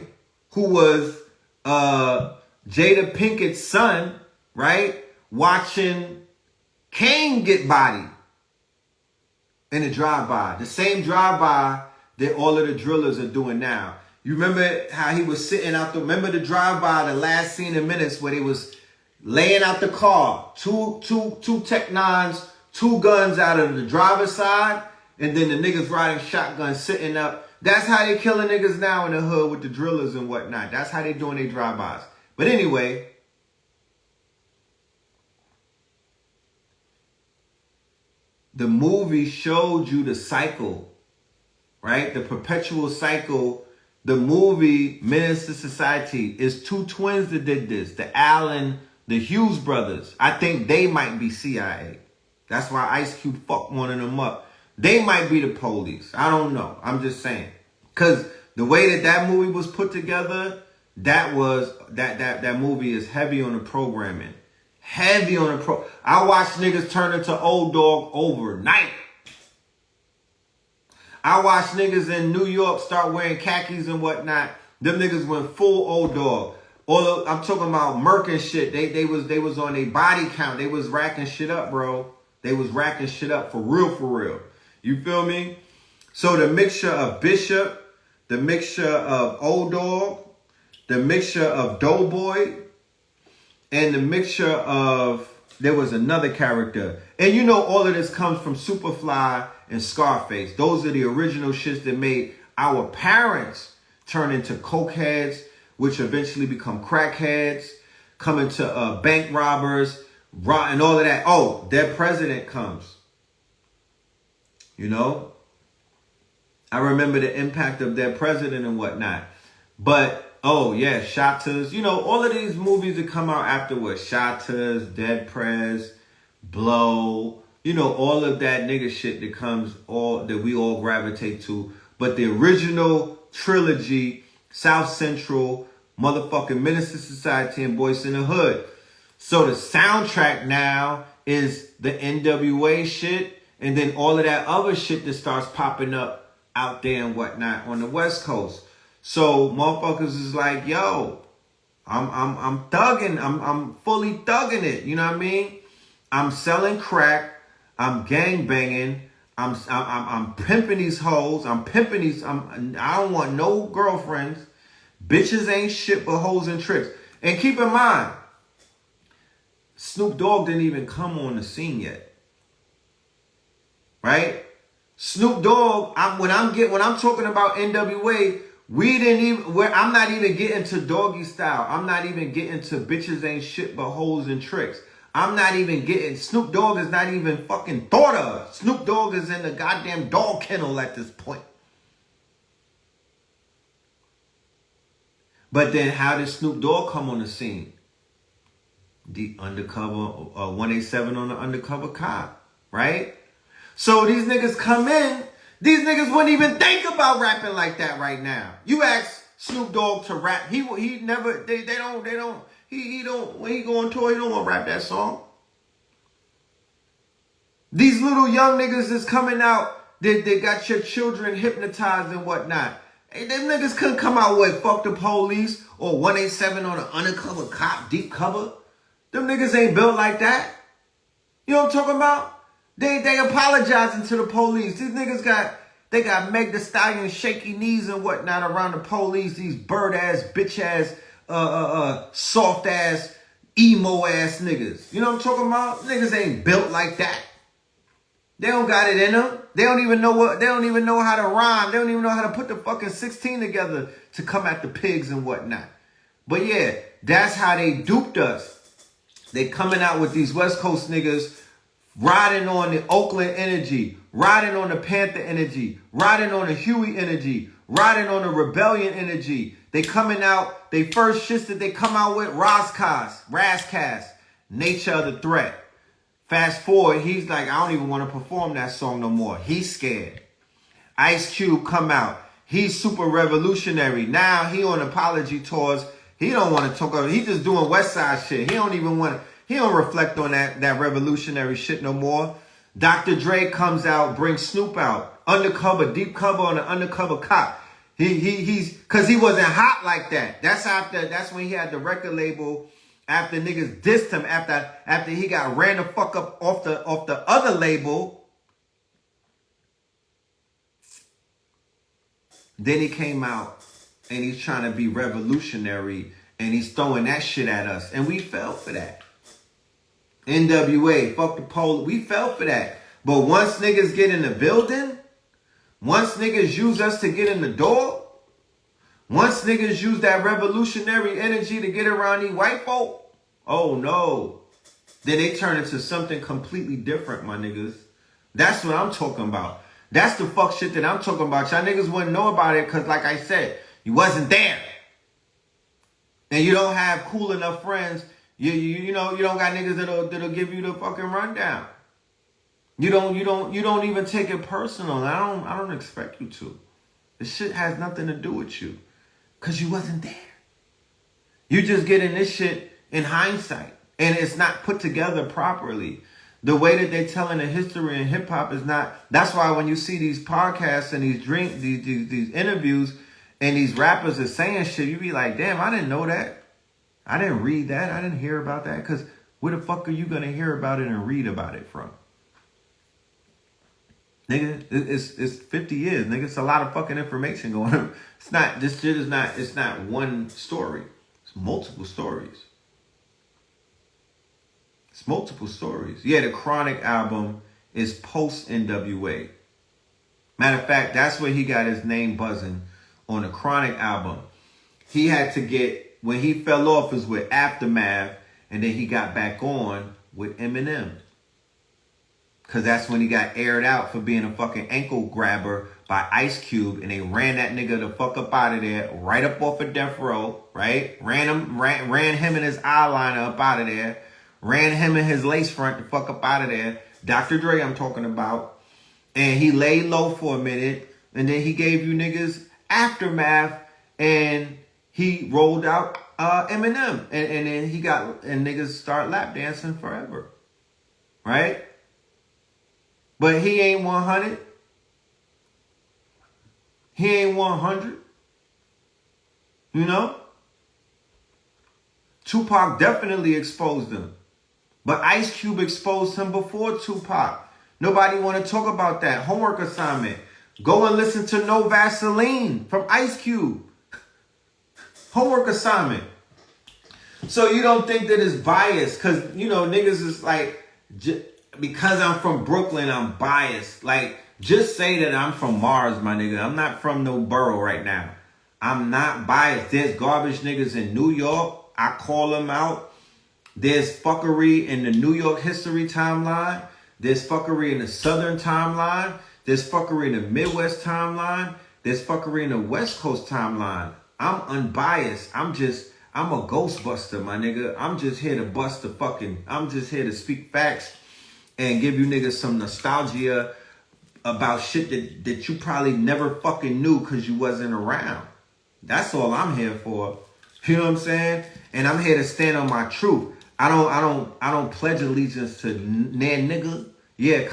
A: who was Jada Pinkett's son, right, watching Kane get bodied in a drive-by. The same drive-by that all of the drillers are doing now. You remember how he was sitting out remember the drive-by, the last scene in Minutes where they was laying out the car. Two Tech 9s, 2 guns out of the driver's side, and then the niggas riding shotgun sitting up. That's how they killing niggas now in the hood with the drillers and whatnot. That's how they doing their drive-bys. But anyway, the movie showed you the cycle, right? The perpetual cycle. The movie Menace to Society is 2 twins that did this. The Allen, the Hughes brothers. I think they might be CIA. That's why Ice Cube fucked one of them up. They might be the police. I don't know. I'm just saying. Because the way that movie was put together, That movie is heavy on the programming. Heavy on the I watched niggas turn into old dog overnight. I watched niggas in New York start wearing khakis and whatnot. Them niggas went full old dog. I'm talking about Merc and shit. They was on a body count. They was racking shit up, bro. They was racking shit up for real, for real. You feel me? So the mixture of Bishop, the mixture of Old Dog, the mixture of Doughboy, and the mixture of, there was another character. And you know all of this comes from Superfly and Scarface. Those are the original shits that made our parents turn into cokeheads, which eventually become crackheads, come into bank robbers, and all of that. Oh, their president comes. You know? I remember the impact of their president and whatnot. But, oh yeah, Shotters. You know, all of these movies that come out afterwards. Shotters, Dead Prez, Blow. You know, all of that nigga shit that comes, that we all gravitate to. But the original trilogy, South Central, motherfucking Minister Society, and Boys in the Hood. So the soundtrack now is the NWA shit, and then all of that other shit that starts popping up out there and whatnot on the West Coast. So motherfuckers is like, yo, I'm thugging, I'm fully thugging it. You know what I mean? I'm selling crack, I'm gang banging, I'm pimping these hoes, I don't want no girlfriends. Bitches ain't shit but hoes and tricks. And keep in mind, Snoop Dogg didn't even come on the scene yet. Right? Snoop Dogg, when I'm talking about NWA, I'm not even getting to Doggy Style. I'm not even getting to bitches ain't shit but hoes and tricks. Snoop Dogg is not even fucking thought of. Snoop Dogg is in the goddamn dog kennel at this point. But then how did Snoop Dogg come on the scene? The undercover, 187 on the undercover cop, right? So these niggas come in, these niggas wouldn't even think about rapping like that right now. You ask Snoop Dogg to rap, he never, when he go on tour, he don't want to rap that song. These little young niggas is coming out, they got your children hypnotized and whatnot. Hey, them niggas couldn't come out with Fuck the Police or 187 on an undercover cop, deep cover. Them niggas ain't built like that. You know what I'm talking about? They apologizing to the police. These niggas got Meg Thee Stallion shaky knees and whatnot around the police. These bird ass, bitch ass, soft ass, emo ass niggas. You know what I'm talking about? Niggas ain't built like that. They don't got it in them. They don't even know how to rhyme. They don't even know how to put the fucking 16 together to come at the pigs and whatnot. But yeah, that's how they duped us. They coming out with these West Coast niggas riding on the Oakland energy, riding on the Panther energy, riding on the Huey energy, riding on the Rebellion energy. They coming out, they first shits that they come out with, Razcast, Nature of the Threat. Fast forward, he's like, I don't even want to perform that song no more. He's scared. Ice Cube come out. He's super revolutionary. Now he on apology tours. He don't want to talk about it. He just doing West Side shit. He don't reflect on that revolutionary shit no more. Dr. Dre comes out, brings Snoop out. Undercover, deep cover on an undercover cop. He's cause he wasn't hot like that. That's when he had the record label. After niggas dissed him, after he got ran the fuck up off the other label, then he came out and he's trying to be revolutionary and he's throwing that shit at us. And we fell for that. NWA, fuck the police, we fell for that. But once niggas get in the building, once niggas use us to get in the door, once niggas use that revolutionary energy to get around these white folk, oh no. Then they turn into something completely different, my niggas. That's what I'm talking about. That's the fuck shit that I'm talking about. Y'all niggas wouldn't know about it because, like I said, you wasn't there. And you don't have cool enough friends. You don't got niggas that'll give you the fucking rundown. You don't even take it personal. I don't expect you to. This shit has nothing to do with you. Because you wasn't there. You just getting this shit in hindsight. And it's not put together properly. The way that they're telling the history in hip hop is not. That's why when you see these podcasts and these interviews and these rappers are saying shit, you be like, damn, I didn't know that. I didn't read that. I didn't hear about that. Because where the fuck are you going to hear about it and read about it from? Nigga, it's 50 years. Nigga, it's a lot of fucking information going on. It's not, this shit is not, it's not one story. It's multiple stories. It's multiple stories. Yeah, the Chronic album is post NWA. Matter of fact, that's where he got his name buzzing on the Chronic album. He had to get, when he fell off was with Aftermath, and then he got back on with Eminem. Because that's when he got aired out for being a fucking ankle grabber by Ice Cube, and they ran that nigga the fuck up out of there, right up off of death row, right? Ran him and his eyeliner up out of there. Ran him and his lace front the fuck up out of there. Dr. Dre I'm talking about. And he laid low for a minute. And then he gave you niggas Aftermath. And he rolled out Eminem. And then he got, and niggas start lap dancing forever. Right? But he ain't 100. He ain't 100. You know? Tupac definitely exposed him. But Ice Cube exposed him before Tupac. Nobody want to talk about that. Homework assignment. Go and listen to No Vaseline from Ice Cube. Homework assignment. So you don't think that it's biased. Because, you know, niggas is like, because I'm from Brooklyn, I'm biased. Like, just say that I'm from Mars, my nigga. I'm not from no borough right now. I'm not biased. There's garbage niggas in New York. I call them out. There's fuckery in the New York history timeline. There's fuckery in the Southern timeline. There's fuckery in the Midwest timeline. There's fuckery in the West Coast timeline. I'm unbiased. I'm a Ghostbuster, my nigga. I'm just here to speak facts and give you niggas some nostalgia about shit that you probably never fucking knew because you wasn't around. That's all I'm here for. You know what I'm saying? And I'm here to stand on my truth. I don't pledge allegiance to nan nigga. Yeah,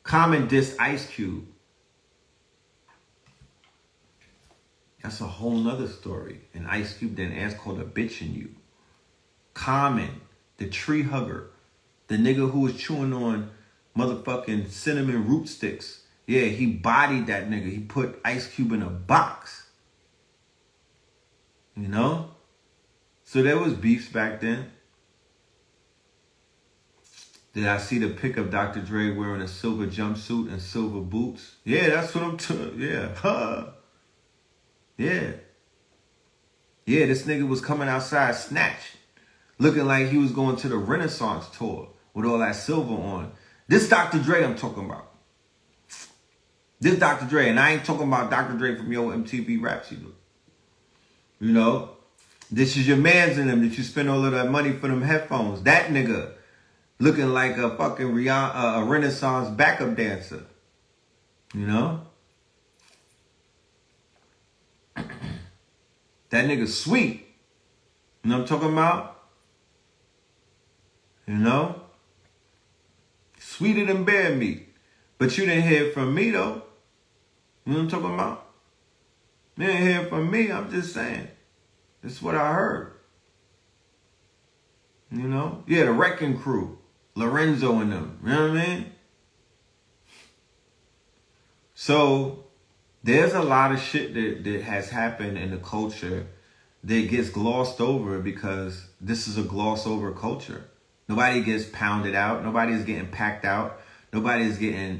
A: Common diss Ice Cube. That's a whole nother story. And Ice Cube then asked called a bitch in you. Common, the tree hugger, the nigga who was chewing on motherfucking cinnamon root sticks. Yeah, he bodied that nigga. He put Ice Cube in a box. You know? So there was beefs back then. Did I see the pic of Dr. Dre wearing a silver jumpsuit and silver boots? Yeah, that's what I'm talking. Yeah. Huh. Yeah. Yeah, this nigga was coming outside snatched. Looking like he was going to the Renaissance tour with all that silver on. This Dr. Dre I'm talking about. This Dr. Dre. And I ain't talking about Dr. Dre from your MTV Rap CD. You know? This is your mans in them that you spend all of that money for them headphones. That nigga looking like a fucking a Renaissance backup dancer. You know? That nigga sweet. You know what I'm talking about? You know? Sweeter than bear meat. But you didn't hear it from me, though. You know what I'm talking about? You didn't hear it from me. I'm just saying. That's what I heard. You know? Yeah, the Wrecking Crew. Lorenzo and them. You know what I mean? So, there's a lot of shit that has happened in the culture that gets glossed over because this is a gloss over culture. Nobody gets pounded out. Nobody is getting packed out. Nobody is getting,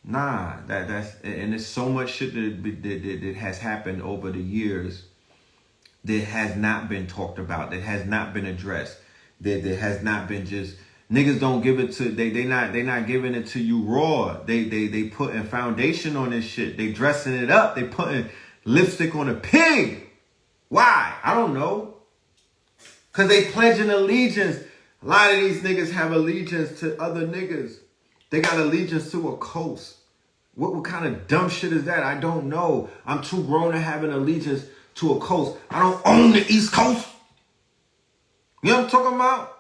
A: nah. And there's so much shit that has happened over the years that has not been talked about, that has not been addressed, that has not been just, niggas don't give it to, they not giving it to you raw. They putting foundation on this shit. They dressing it up. They putting lipstick on a pig. Why? I don't know. Because they pledging allegiance. A lot of these niggas have allegiance to other niggas. They got allegiance to a coast. What kind of dumb shit is that? I don't know. I'm too grown to have an allegiance to a coast. I don't own the East Coast. You know what I'm talking about?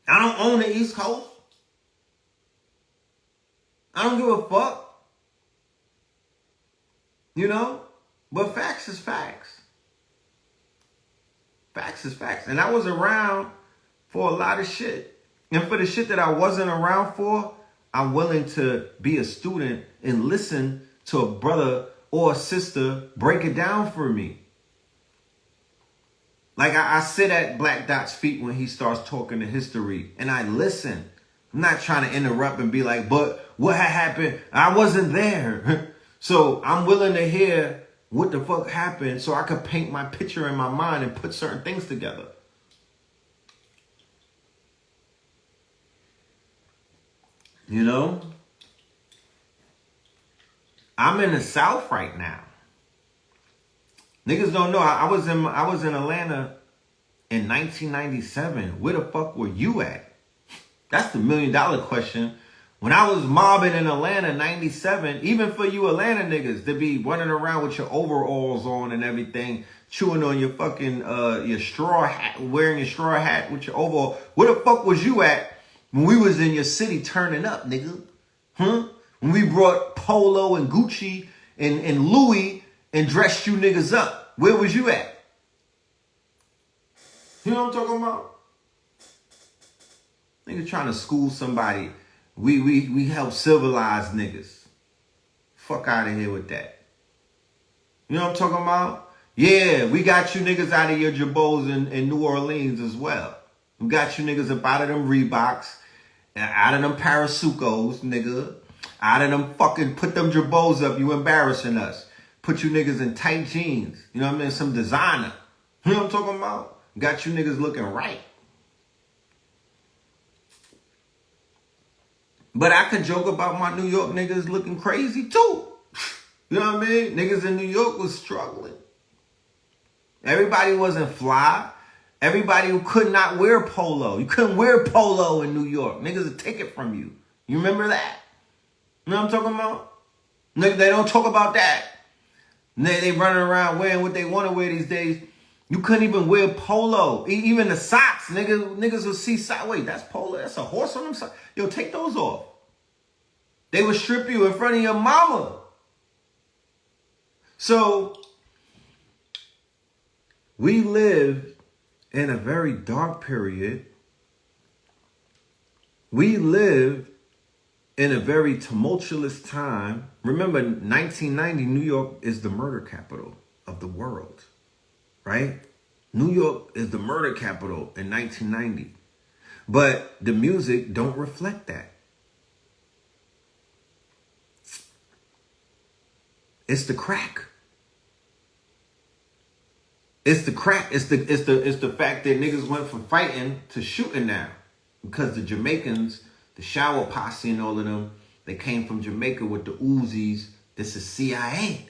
A: I don't own the East Coast. I don't give a fuck. You know? But facts is facts. Facts is facts. And I was around for a lot of shit. And for the shit that I wasn't around for, I'm willing to be a student and listen to a brother or a sister break it down for me. Like I sit at Black Dot's feet when he starts talking to history and I listen. I'm not trying to interrupt and be like, but what had happened? I wasn't there. So I'm willing to hear what the fuck happened so I could paint my picture in my mind and put certain things together. You know? I'm in the South right now. Niggas don't know. I was in Atlanta in 1997. Where the fuck were you at? That's the $1 million question. When I was mobbing in Atlanta in 97, even for you Atlanta niggas to be running around with your overalls on and everything, chewing on your fucking your straw hat, wearing your straw hat with your overall. Where the fuck was you at when we was in your city turning up, nigga? Huh? When we brought Polo and Gucci and Louis and dressed you niggas up. Where was you at? You know what I'm talking about? Nigga trying to school somebody. We help civilize niggas. Fuck out of here with that. You know what I'm talking about? Yeah, we got you niggas out of your Jabos in New Orleans as well. We got you niggas up out of them Reeboks, out of them Parasucos, nigga. Out of them fucking, put them Jabos up, you embarrassing us. Put you niggas in tight jeans. You know what I mean? Some designer. You know what I'm talking about? Got you niggas looking right. But I could joke about my New York niggas looking crazy too. You know what I mean? Niggas in New York was struggling. Everybody wasn't fly. Everybody who could not wear polo. You couldn't wear polo in New York. Niggas would take it from you. You remember that? You know what I'm talking about? Nigga, they don't talk about that. They running around wearing what they want to wear these days. You couldn't even wear polo. Even the socks. Niggas would see socks. Wait, that's polo? That's a horse on them socks? Yo, take those off. They would strip you in front of your mama. So, we lived in a very dark period. We lived in a very tumultuous time. Remember, 1990, New York is the murder capital of the world, right? New York is the murder capital in 1990. But the music don't reflect that. It's the crack. It's the crack. It's the fact that niggas went from fighting to shooting now. Because the Jamaicans, the Shower Posse and all of them, they came from Jamaica with the Uzis. This is CIA.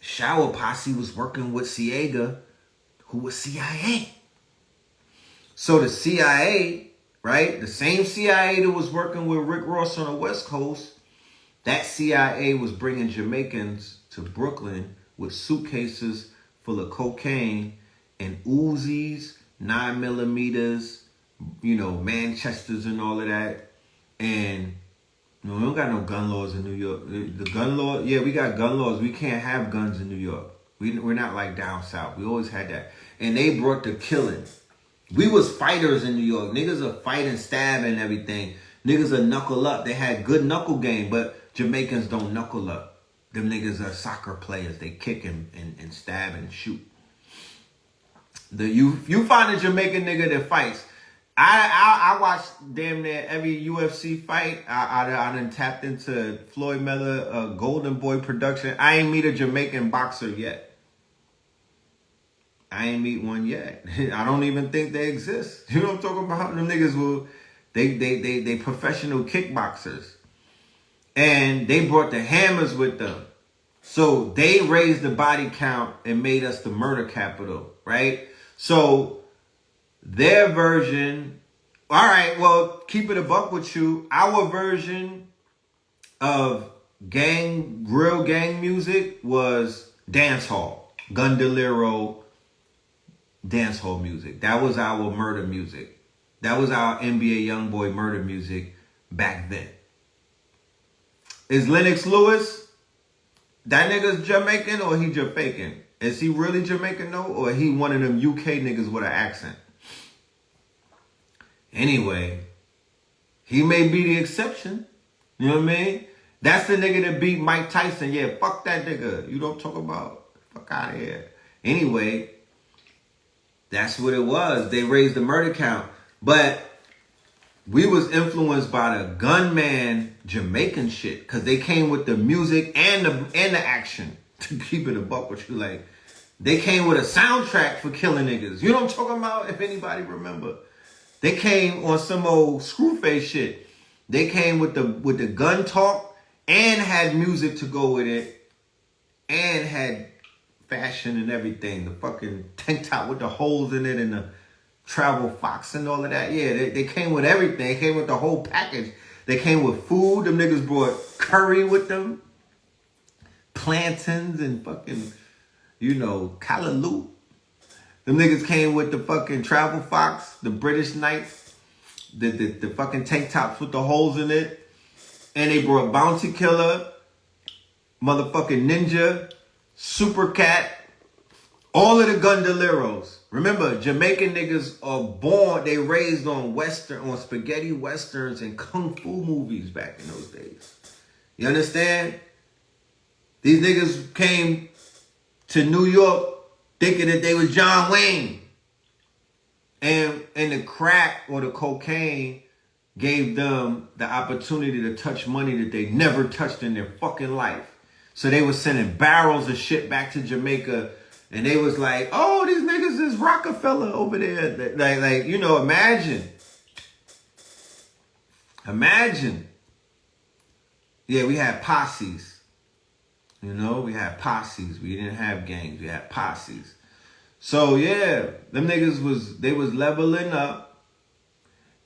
A: Shower Posse was working with Ciega, who was CIA. So the CIA, right? The same CIA that was working with Rick Ross on the West Coast, that CIA was bringing Jamaicans to Brooklyn with suitcases full of cocaine and Uzis, 9mm, you know, Manchesters and all of that. And you know, we don't got no gun laws in New York. The gun law, yeah, we got gun laws. We can't have guns in New York. We're not like down south. We always had that. And they brought the killing. We was fighters in New York. Niggas are fighting, stabbing, everything. Niggas are knuckle up. They had good knuckle game, but Jamaicans don't knuckle up. Them niggas are soccer players. They kick and stab and shoot. You find a Jamaican nigga that fights. I watched damn near every UFC fight. I done tapped into Floyd Mayweather, Golden Boy production. I ain't meet a Jamaican boxer yet. I ain't meet one yet. I don't even think they exist. You know what I'm talking about? Them niggas will, they professional kickboxers. And they brought the hammers with them. So they raised the body count and made us the murder capital, right? So their version, all right, well, keep it a buck with you. Our version of real gang music was dance hall, Gundalero dance hall music. That was our murder music. That was our NBA YoungBoy murder music back then. Is Lennox Lewis, that nigga's Jamaican or he Jamaican? Is he really Jamaican though, or he one of them UK niggas with an accent? Anyway, he may be the exception. You know what I mean? That's the nigga that beat Mike Tyson. Yeah, fuck that nigga. You don't talk about. Fuck out of here. Anyway, that's what it was. They raised the murder count. But we was influenced by the gunman Jamaican shit. Because they came with the music and the action. To keep it a buck with you. Like, they came with a soundtrack for killing niggas. You know what I'm talking about? If anybody remember. They came on some old Screwface shit. They came with the gun talk. And had music to go with it. And had fashion and everything. The fucking tank top with the holes in it. And the travel fox and all of that. Yeah, they came with everything. They came with the whole package. They came with food. Them niggas brought curry with them. Plantains and fucking, callaloo. Them niggas came with the fucking travel fox. The British Knights. The fucking tank tops with the holes in it. And they brought Bounty Killer, motherfucking Ninja, Super Cat, all of the Gundoleros. Remember, Jamaican niggas are born, they raised on spaghetti westerns and kung fu movies back in those days. You understand? These niggas came to New York thinking that they was John Wayne. And the crack or the cocaine gave them the opportunity to touch money that they never touched in their fucking life. So they was sending barrels of shit back to Jamaica. And they was like, oh, these niggas is Rockefeller over there. Like imagine. Imagine. Yeah, we had posses. We had posses. We didn't have gangs. We had posses. So yeah, them niggas was leveling up.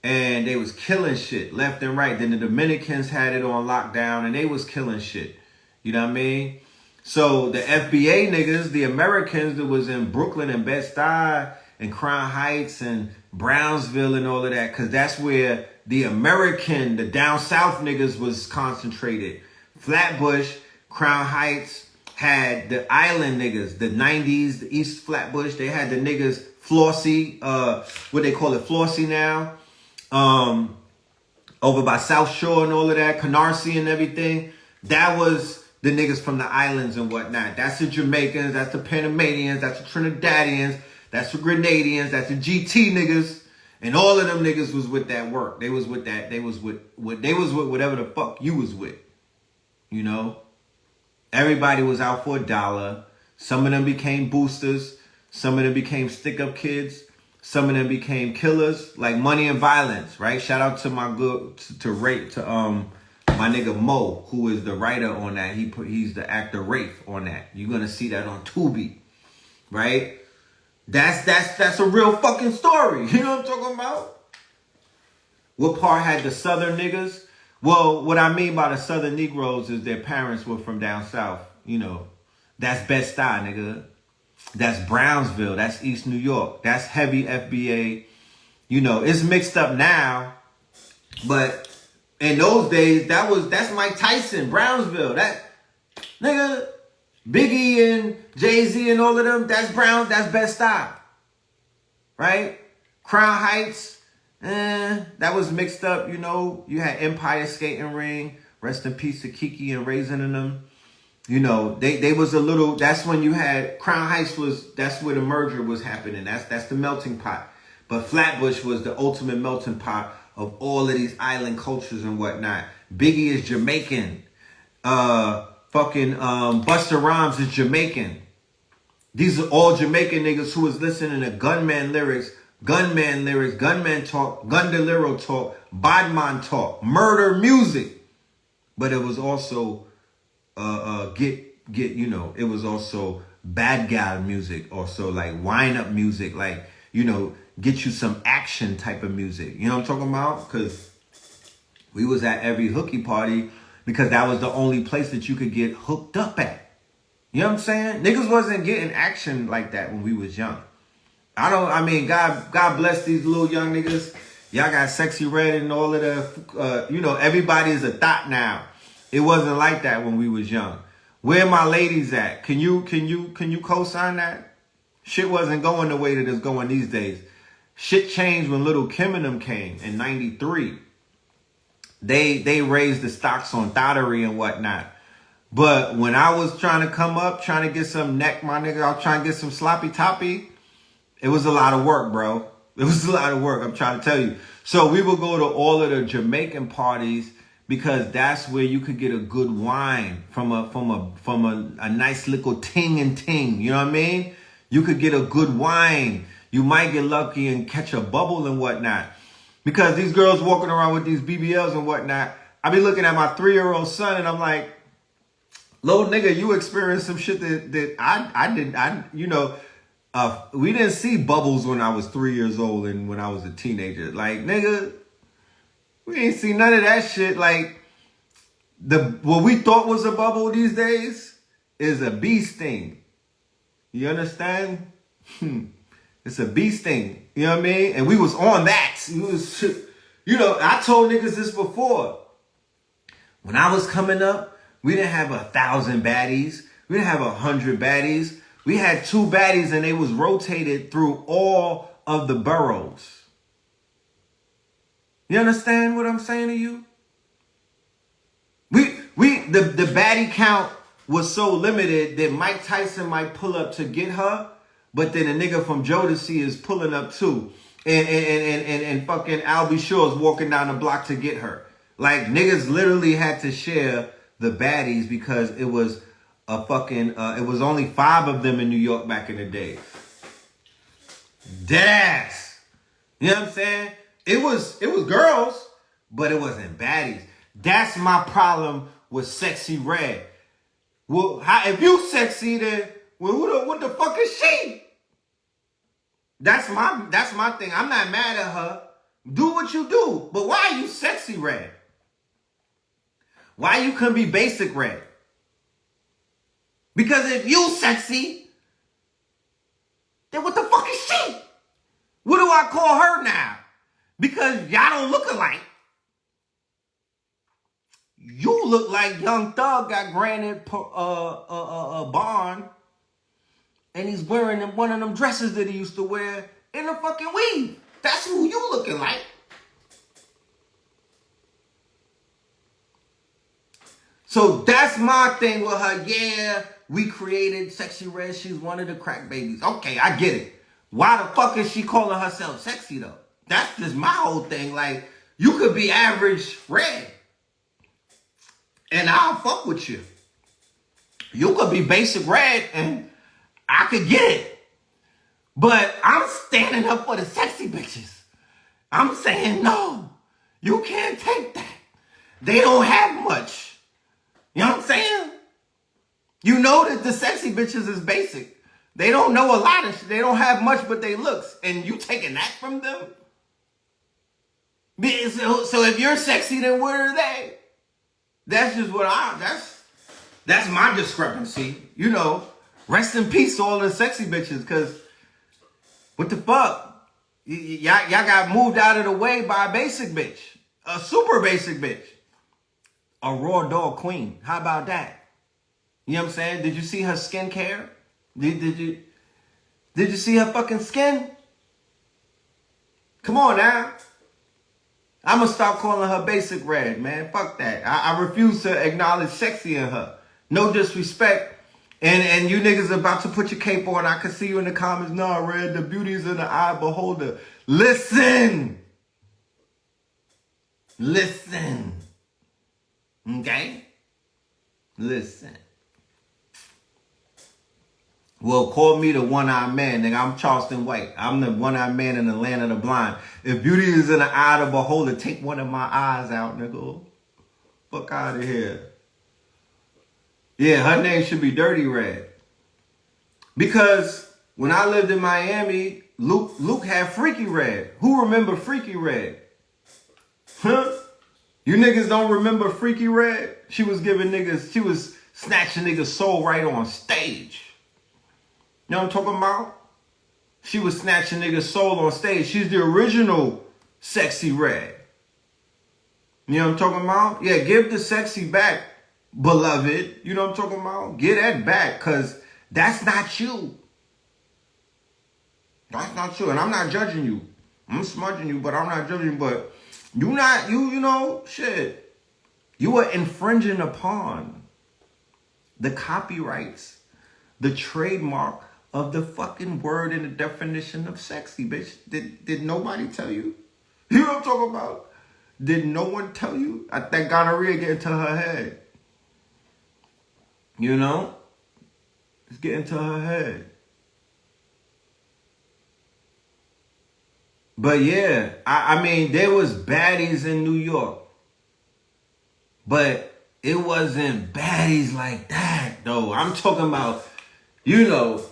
A: And they was killing shit left and right. Then the Dominicans had it on lockdown and they was killing shit. You know what I mean? So the FBA niggas, the Americans that was in Brooklyn and Bed-Stuy and Crown Heights and Brownsville and all of that. Because that's where the down south niggas was concentrated. Flatbush, Crown Heights had the island niggas, the 90s, the East Flatbush. They had the niggas Flossie, what they call it, Flossie now. Over by South Shore and all of that, Canarsie and everything. That was the niggas from the islands and whatnot. That's the Jamaicans, that's the Panamanians, that's the Trinidadians, that's the Grenadians, that's the GT niggas. And all of them niggas was with that work. They was with that. They was with whatever the fuck you was with. Everybody was out for $1. Some of them became boosters. Some of them became stick-up kids. Some of them became killers, like Money and Violence, right? Shout out to my my nigga Mo, who is the writer on that. He's the actor Rafe on that. You're gonna see that on Tubi, right? That's a real fucking story. You know what I'm talking about? What part had the Southern niggas? Well, what I mean by the Southern Negroes is their parents were from down south. That's Bed-Stuy, nigga. That's Brownsville. That's East New York. That's heavy FBA. It's mixed up now. But in those days, that's Mike Tyson, Brownsville. That nigga, Biggie and Jay-Z and all of them, that's Bed-Stuy. Right? Crown Heights, that was mixed up, You had Empire Skating Ring. Rest in peace to Kiki and Raisin and them. They was a little, that's when you had, Crown Heights that's where the merger was happening. That's the melting pot. But Flatbush was the ultimate melting pot of all of these island cultures and whatnot. Biggie is Jamaican. Busta Rhymes is Jamaican. These are all Jamaican niggas who was listening to gunman lyrics, gunman talk, Gundalero talk, Badman talk, murder music. But it was also it was also bad guy music, also like wind up music, like, get you some action type of music. You know what I'm talking about? Because we was at every hooky party because that was the only place that you could get hooked up at. You know what I'm saying? Niggas wasn't getting action like that when we was young. God bless these little young niggas. Y'all got Sexy Red and all of the, everybody is a thought now. It wasn't like that when we was young. Where my ladies at? Can you co-sign that? Shit wasn't going the way that it's going these days. Shit changed when Little Kim and them came in 93. They raised the stocks on thottery and whatnot. But when I was trying to come up, trying to get some neck, my nigga, I was trying to get some sloppy toppy. It was a lot of work, bro. It was a lot of work, I'm trying to tell you. So we would go to all of the Jamaican parties because that's where you could get a good wine from a nice little ting and ting. You know what I mean? You could get a good wine. You might get lucky and catch a bubble and whatnot. Because these girls walking around with these BBLs and whatnot, I be looking at my 3-year-old son and I'm like, little nigga, you experienced some shit that I didn't. We didn't see bubbles when I was 3 years old and when I was a teenager. Like, nigga, we ain't see none of that shit. Like, what we thought was a bubble these days is a bee sting. You understand? It's a bee sting. You know what I mean? And we was on that. I told niggas this before. When I was coming up, we didn't have 1,000 baddies. We didn't have 100 baddies. We had 2 baddies and they was rotated through all of the boroughs. You understand what I'm saying to you? The baddie count was so limited that Mike Tyson might pull up to get her, but then a nigga from Jodeci is pulling up too. And fucking Albie Shaw's walking down the block to get her. Like, niggas literally had to share the baddies because it was it was only 5 of them in New York back in the day. Deadass. You know what I'm saying? It was girls, but it wasn't baddies. That's my problem with Sexy Red. Well, if you sexy, then what the fuck is she? That's my thing. I'm not mad at her. Do what you do, but why are you Sexy Red? Why you couldn't be Basic Red? Because if you sexy, then what the fuck is she? What do I call her now? Because y'all don't look alike. You look like Young Thug got granted a bond, and he's wearing one of them dresses that he used to wear in a fucking weave. That's who you looking like. So that's my thing with her. Yeah, we created Sexy Red. She's one of the crack babies. Okay, I get it. Why the fuck is she calling herself sexy though? That's just my whole thing. Like, you could be average red, and I'll fuck with you. You could be basic red, and I could get it. But I'm standing up for the sexy bitches. I'm saying, no, you can't take that. They don't have much. You know what I'm saying? You know that the sexy bitches is basic. They don't know a lot of shit. They don't have much but they looks. And you taking that from them? So if you're sexy, then what are they? That's just that's my discrepancy. You know, rest in peace to all the sexy bitches, because what the fuck? Y'all got moved out of the way by a basic bitch. A super basic bitch. A raw dog queen. How about that? You know what I'm saying? Did you see her skincare? Did you see her fucking skin? Come on now. I'm going to stop calling her basic red, man. Fuck that. I refuse to acknowledge sexy in her. No disrespect. And you niggas about to put your cape on. I can see you in the comments. No, Red, the beauty is in the eye of the beholder. Listen. Okay? Listen. Well, call me the one-eyed man, nigga. I'm Charleston White. I'm the one-eyed man in the land of the blind. If beauty is in the eye of the beholder, take one of my eyes out, nigga. Fuck out of here. Yeah, her name should be Dirty Red. Because when I lived in Miami, Luke had Freaky Red. Who remember Freaky Red? Huh? You niggas don't remember Freaky Red? She was snatching niggas' soul right on stage. You know what I'm talking about? She was snatching niggas' soul on stage. She's the original Sexy Red. You know what I'm talking about? Yeah, give the sexy back, beloved. You know what I'm talking about? Get that back, because that's not you. That's not you. And I'm not judging you. I'm smudging you, but I'm not judging you. But you know, shit. You are infringing upon the copyrights, the trademark of the fucking word and the definition of sexy, bitch. Did nobody tell you? You know what I'm talking about? Did no one tell you? I think gonorrhea get into her head. You know? It's getting to her head. But yeah, I mean, there was baddies in New York. But it wasn't baddies like that, though. I'm talking about, you know,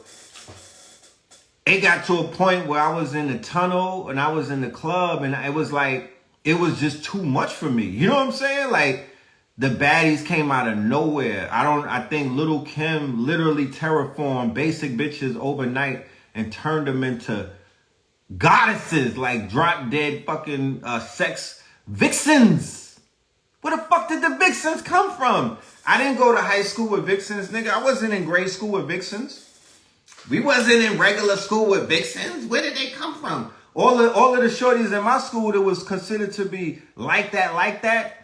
A: it got to a point where I was in the tunnel and I was in the club and it was like, it was just too much for me. You know what I'm saying? Like, the baddies came out of nowhere. I think Lil' Kim literally terraformed basic bitches overnight and turned them into goddesses, like drop dead fucking sex vixens. Where the fuck did the vixens come from? I didn't go to high school with vixens, nigga. I wasn't in grade school with vixens. We wasn't in regular school with vixens. Where did they come from? All of the shorties in my school that was considered to be like that,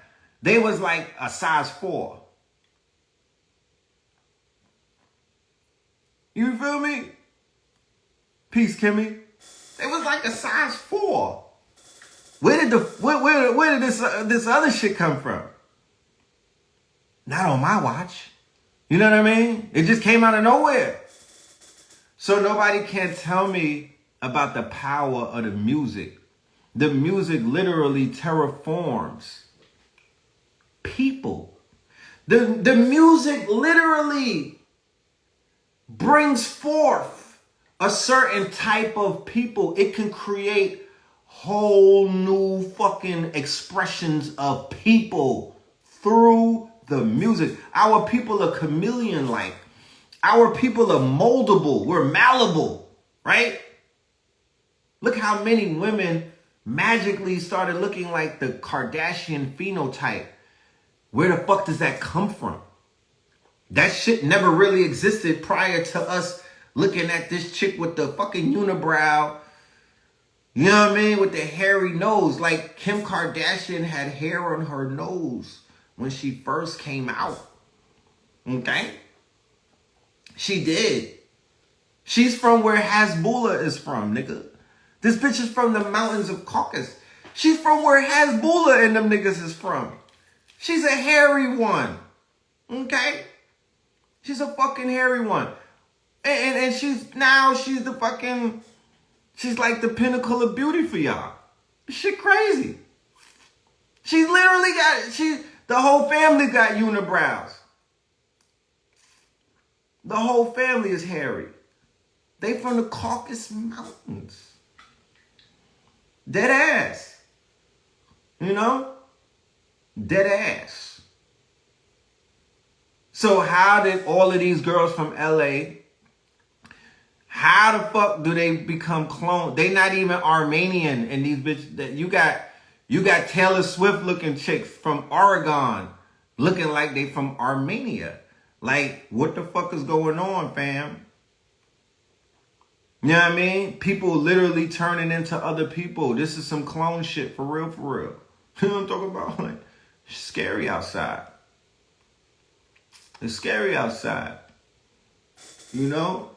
A: they was like a size 4. You feel me? Peace, Kimmy. They was like a size 4. Where did this other shit come from? Not on my watch. You know what I mean? It just came out of nowhere. So nobody can tell me about the power of the music. The music literally terraforms people. The music literally brings forth a certain type of people. It can create whole new fucking expressions of people through the music. Our people are chameleon-like. Our people are moldable. We're malleable, right? Look how many women magically started looking like the Kardashian phenotype. Where the fuck does that come from? That shit never really existed prior to us looking at this chick with the fucking unibrow. You know what I mean? With the hairy nose. Like Kim Kardashian had hair on her nose when she first came out. Okay? She did. She's from where Hasbulla is from, nigga. This bitch is from the mountains of Caucasus. She's from where Hasbulla and them niggas is from. She's a hairy one. Okay? She's a fucking hairy one. And she's the fucking, she's like the pinnacle of beauty for y'all. Shit crazy. She literally the whole family got unibrows. The whole family is hairy. They from the Caucasus Mountains. Dead ass. You know? Dead ass. So how did all of these girls from LA, how the fuck do they become cloned? They not even Armenian, and these bitches that you got Taylor Swift looking chicks from Oregon looking like they from Armenia. Like, what the fuck is going on, fam? You know what I mean? People literally turning into other people. This is some clone shit for real, for real. You know what I'm talking about? Like, it's scary outside. It's scary outside. You know?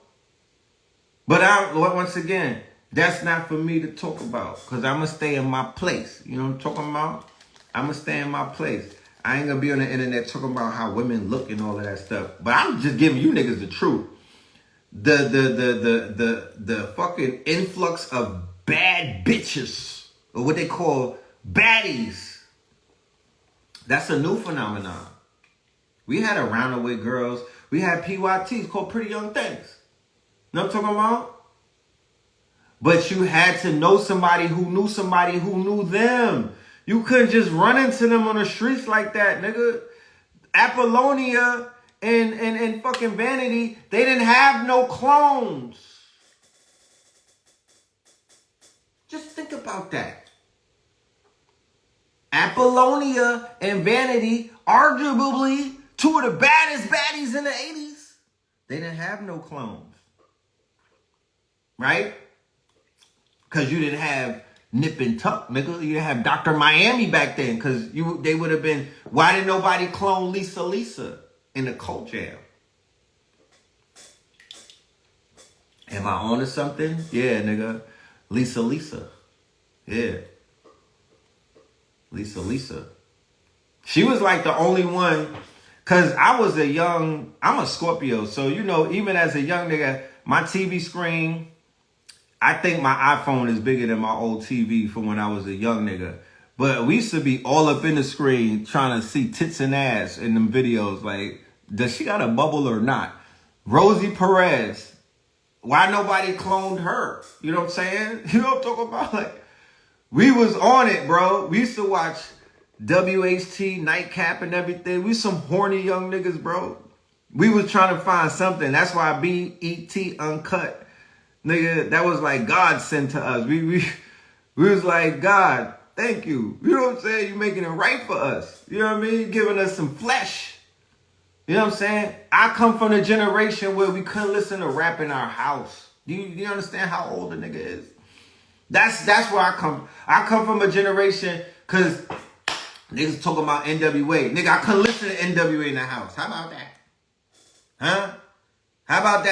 A: But once again, that's not for me to talk about. Because I'm going to stay in my place. You know what I'm talking about? I'm going to stay in my place. I ain't going to be on the internet talking about how women look and all of that stuff. But I'm just giving you niggas the truth. The fucking influx of bad bitches, or what they call baddies. That's a new phenomenon. We had a roundaway girls. We had PYTs called Pretty Young Things. You know what I'm talking about? But you had to know somebody who knew them. You couldn't just run into them on the streets like that, nigga. Apollonia and fucking Vanity, they didn't have no clones. Just think about that. Apollonia and Vanity, arguably two of the baddest baddies in the 80s, they didn't have no clones. Right? Because you didn't have Nip and Tuck, nigga. You didn't have Dr. Miami back then. Because they would have been, why didn't nobody clone Lisa in the Cult Jam? Am I on to something? Yeah, nigga. Lisa. Yeah. Lisa. She was like the only one, because I'm a Scorpio, so even as a young nigga, my TV screen, I think my iPhone is bigger than my old TV from when I was a young nigga. But we used to be all up in the screen trying to see tits and ass in them videos. Like, does she got a bubble or not? Rosie Perez. Why nobody cloned her? You know what I'm saying? You know what I'm talking about? Like, we was on it, bro. We used to watch WHT, Nightcap, and everything. We some horny young niggas, bro. We was trying to find something. That's why BET Uncut, nigga, that was like God sent to us. We was like, God, thank you. You know what I'm saying? You making it right for us. You know what I mean? Giving us some flesh. You know what I'm saying? I come from the generation where we couldn't listen to rap in our house. Do you understand how old a nigga is? That's where I come. I come from a generation because niggas talking about NWA. Nigga, I couldn't listen to NWA in the house. How about that? Huh? How about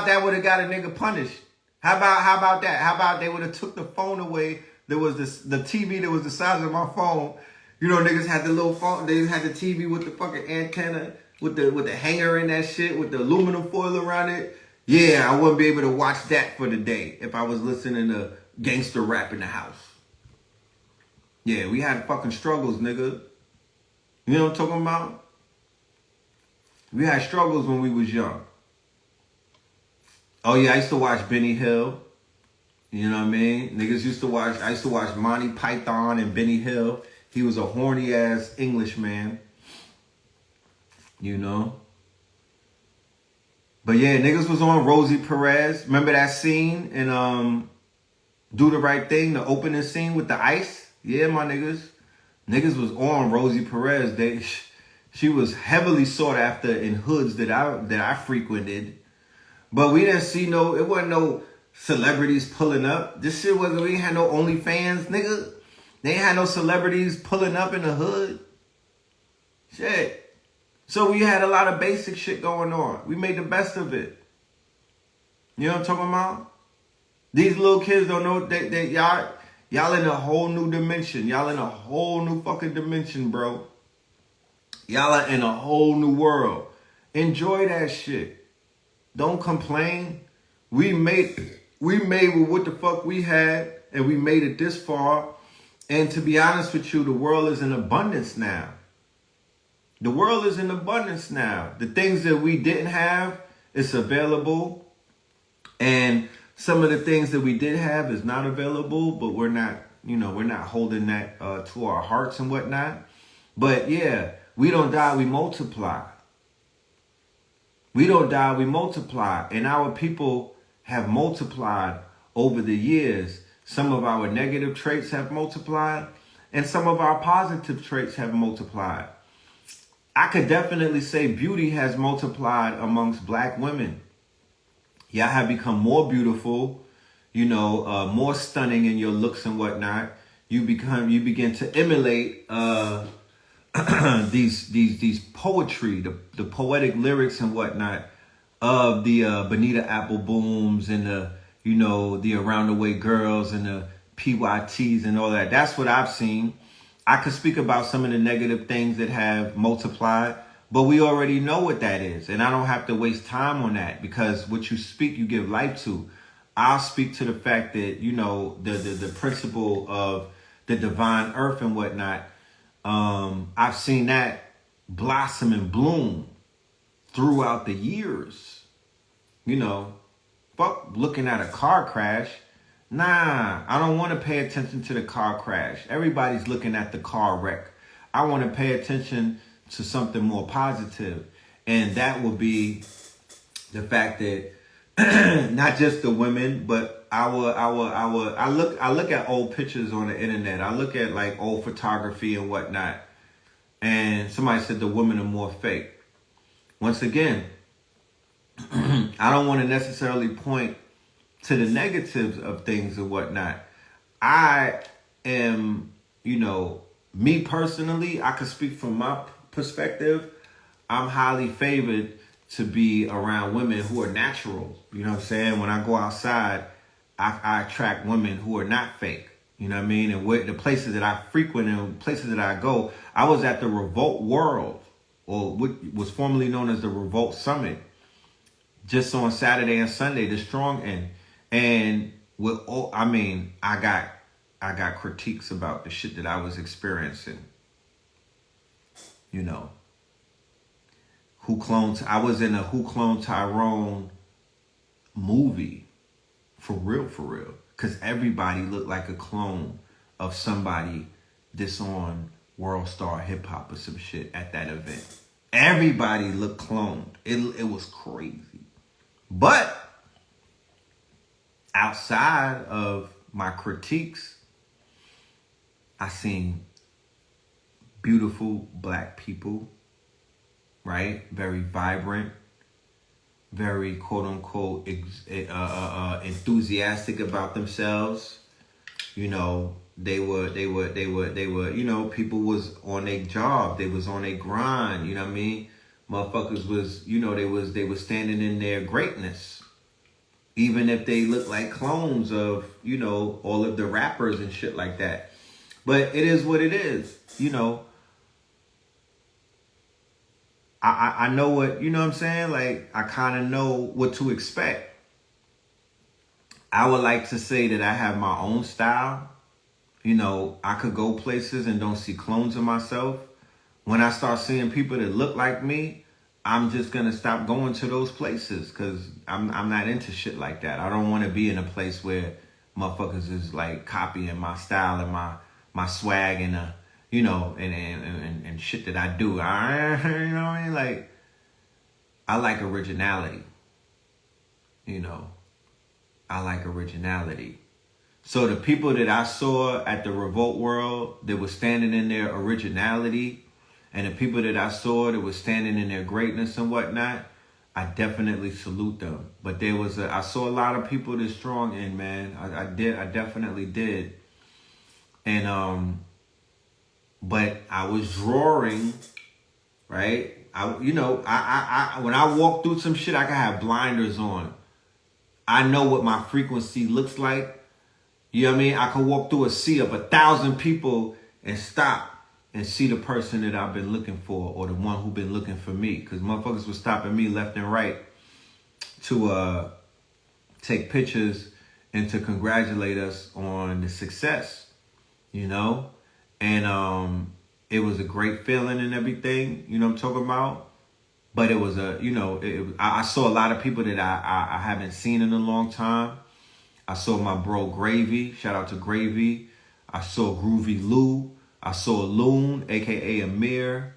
A: that would have got a nigga punished? How about that? How about they would have took the phone away? There was the TV that was the size of my phone. You know, niggas had the little phone. They had the TV with the fucking antenna, with the hanger in that shit, with the aluminum foil around it. Yeah, I wouldn't be able to watch that for the day if I was listening to gangster rap in the house. Yeah, we had fucking struggles, nigga. You know what I'm talking about? We had struggles when we was young. Oh yeah, I used to watch Benny Hill. You know what I mean? I used to watch Monty Python and Benny Hill. He was a horny ass Englishman. You know? But yeah, niggas was on Rosie Perez. Remember that scene in Do the Right Thing, the opening scene with the ice? Yeah, my niggas. Niggas was on Rosie Perez. She was heavily sought after in hoods that I frequented. But we didn't see it wasn't no celebrities pulling up. We ain't had no OnlyFans, nigga. They ain't had no celebrities pulling up in the hood. Shit. So we had a lot of basic shit going on. We made the best of it. You know what I'm talking about? These little kids don't know that y'all in a whole new dimension. Y'all in a whole new fucking dimension, bro. Y'all are in a whole new world. Enjoy that shit. Don't complain. We made with what the fuck we had, and we made it this far. And to be honest with you, the world is in abundance now. The world is in abundance now. The things that we didn't have, it's available. And some of the things that we did have is not available, but we're not holding that to our hearts and whatnot. But yeah, we don't die, we multiply. We don't die, we multiply. And our people have multiplied over the years. Some of our negative traits have multiplied, and some of our positive traits have multiplied. I could definitely say beauty has multiplied amongst black women. Y'all have become more beautiful, more stunning in your looks and whatnot. You begin to emulate these poetry, the poetic lyrics and whatnot of the Bonita Applebooms and the Around the Way Girls and the PYTs and all that. That's what I've seen. I could speak about some of the negative things that have multiplied, but we already know what that is. And I don't have to waste time on that, because what you speak, you give life to. I'll speak to the fact that, the principle of the divine earth and whatnot. I've seen that blossom and bloom throughout the years. Fuck looking at a car crash. Nah, I don't want to pay attention to the car crash. Everybody's looking at the car wreck. I want to pay attention to something more positive. And that would be the fact that not just the women, but I look at old pictures on the internet. I look at like old photography and whatnot. And somebody said the women are more fake. Once again, I don't want to necessarily point to the negatives of things and whatnot. I am, me personally, I could speak from my perspective. I'm highly favored to be around women who are natural. You know what I'm saying? When I go outside, I attract women who are not fake. You know what I mean? And the places that I frequent and places that I go, I was at the Revolt World, or what was formerly known as the Revolt Summit, just on Saturday and Sunday, the strong end. And I got critiques about the shit that I was experiencing. I was in a Who Cloned Tyrone movie. For real. Because everybody looked like a clone of somebody that's on World Star Hip Hop or some shit at that event. Everybody looked cloned. It was crazy. But outside of my critiques, I seen beautiful black people, right? Very vibrant, very quote unquote enthusiastic about themselves. They were, people was on their job. They was on their grind. You know what I mean? Motherfuckers was, they was standing in their greatness. Even if they look like clones of, all of the rappers and shit like that. But it is what it is. I know what, you know what I'm saying? Like, I kind of know what to expect. I would like to say that I have my own style. I could go places and don't see clones of myself. When I start seeing people that look like me, I'm just going to stop going to those places because I'm not into shit like that. I don't want to be in a place where motherfuckers is like copying my style and my swag and and shit that I do. You know what I mean? Like, I like originality. I like originality. So the people that I saw at the Revolt World that was standing in their originality, and the people that I saw that was standing in their greatness and whatnot, I definitely salute them. But I saw a lot of people that's strong in, man. I definitely did. And but I was drawing, right? When I walk through some shit, I can have blinders on. I know what my frequency looks like. You know what I mean? I could walk through a sea of 1,000 people and stop and see the person that I've been looking for, or the one who been looking for me. Because motherfuckers was stopping me left and right to take pictures and to congratulate us on the success, And it was a great feeling and everything, you know what I'm talking about? But it was I saw a lot of people that I haven't seen in a long time. I saw my bro Gravy. Shout out to Gravy. I saw Groovy Lou. I saw Loon, a.k.a. Amir.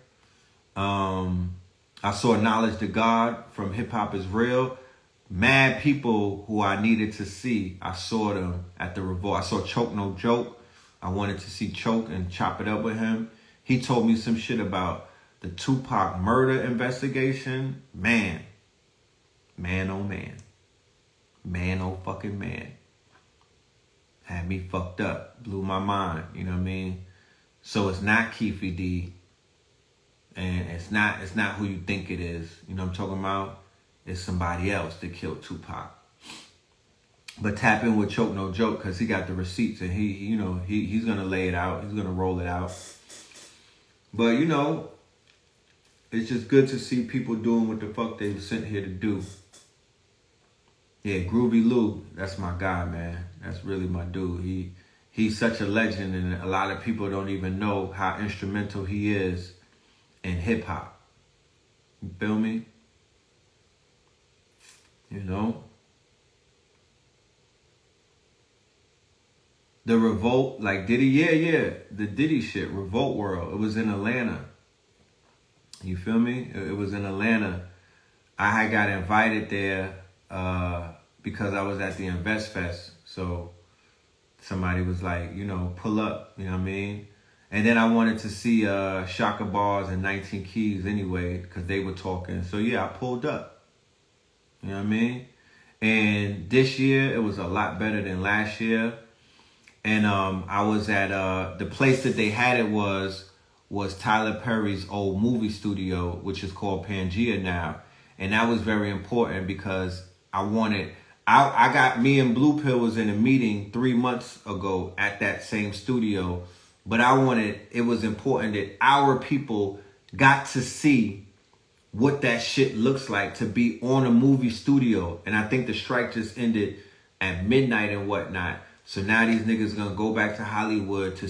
A: I saw Knowledge to God from Hip Hop is Real. Mad people who I needed to see. I saw them at the Revolt. I saw Choke No Joke. I wanted to see Choke and chop it up with him. He told me some shit about the Tupac murder investigation. Man oh man. Man oh fucking man. Had me fucked up. Blew my mind. You know what I mean? So it's not Keefy D. And it's not who you think it is. You know what I'm talking about? It's somebody else that killed Tupac. But tap in with Choke No Joke because he got the receipts and he's gonna lay it out. He's gonna roll it out. But it's just good to see people doing what the fuck they were sent here to do. Yeah, Groovy Lou, that's my guy, man. That's really my dude. He's such a legend, and a lot of people don't even know how instrumental he is in hip hop. You feel me? The Revolt, like Diddy, yeah. The Diddy shit, Revolt World. It was in Atlanta. You feel me? It was in Atlanta. I had got invited there because I was at the Invest Fest. So somebody was like, pull up, you know what I mean? And then I wanted to see Shaka Bars and 19 Keys anyway, because they were talking. So yeah, I pulled up. You know what I mean? And this year, it was a lot better than last year. And I was at the place that they had it was Tyler Perry's old movie studio, which is called Pangea now. And that was very important because I got me and Blue Pill was in a meeting 3 months ago at that same studio. But it was important that our people got to see what that shit looks like to be on a movie studio. And I think the strike just ended at midnight and whatnot. So now these niggas gonna go back to Hollywood to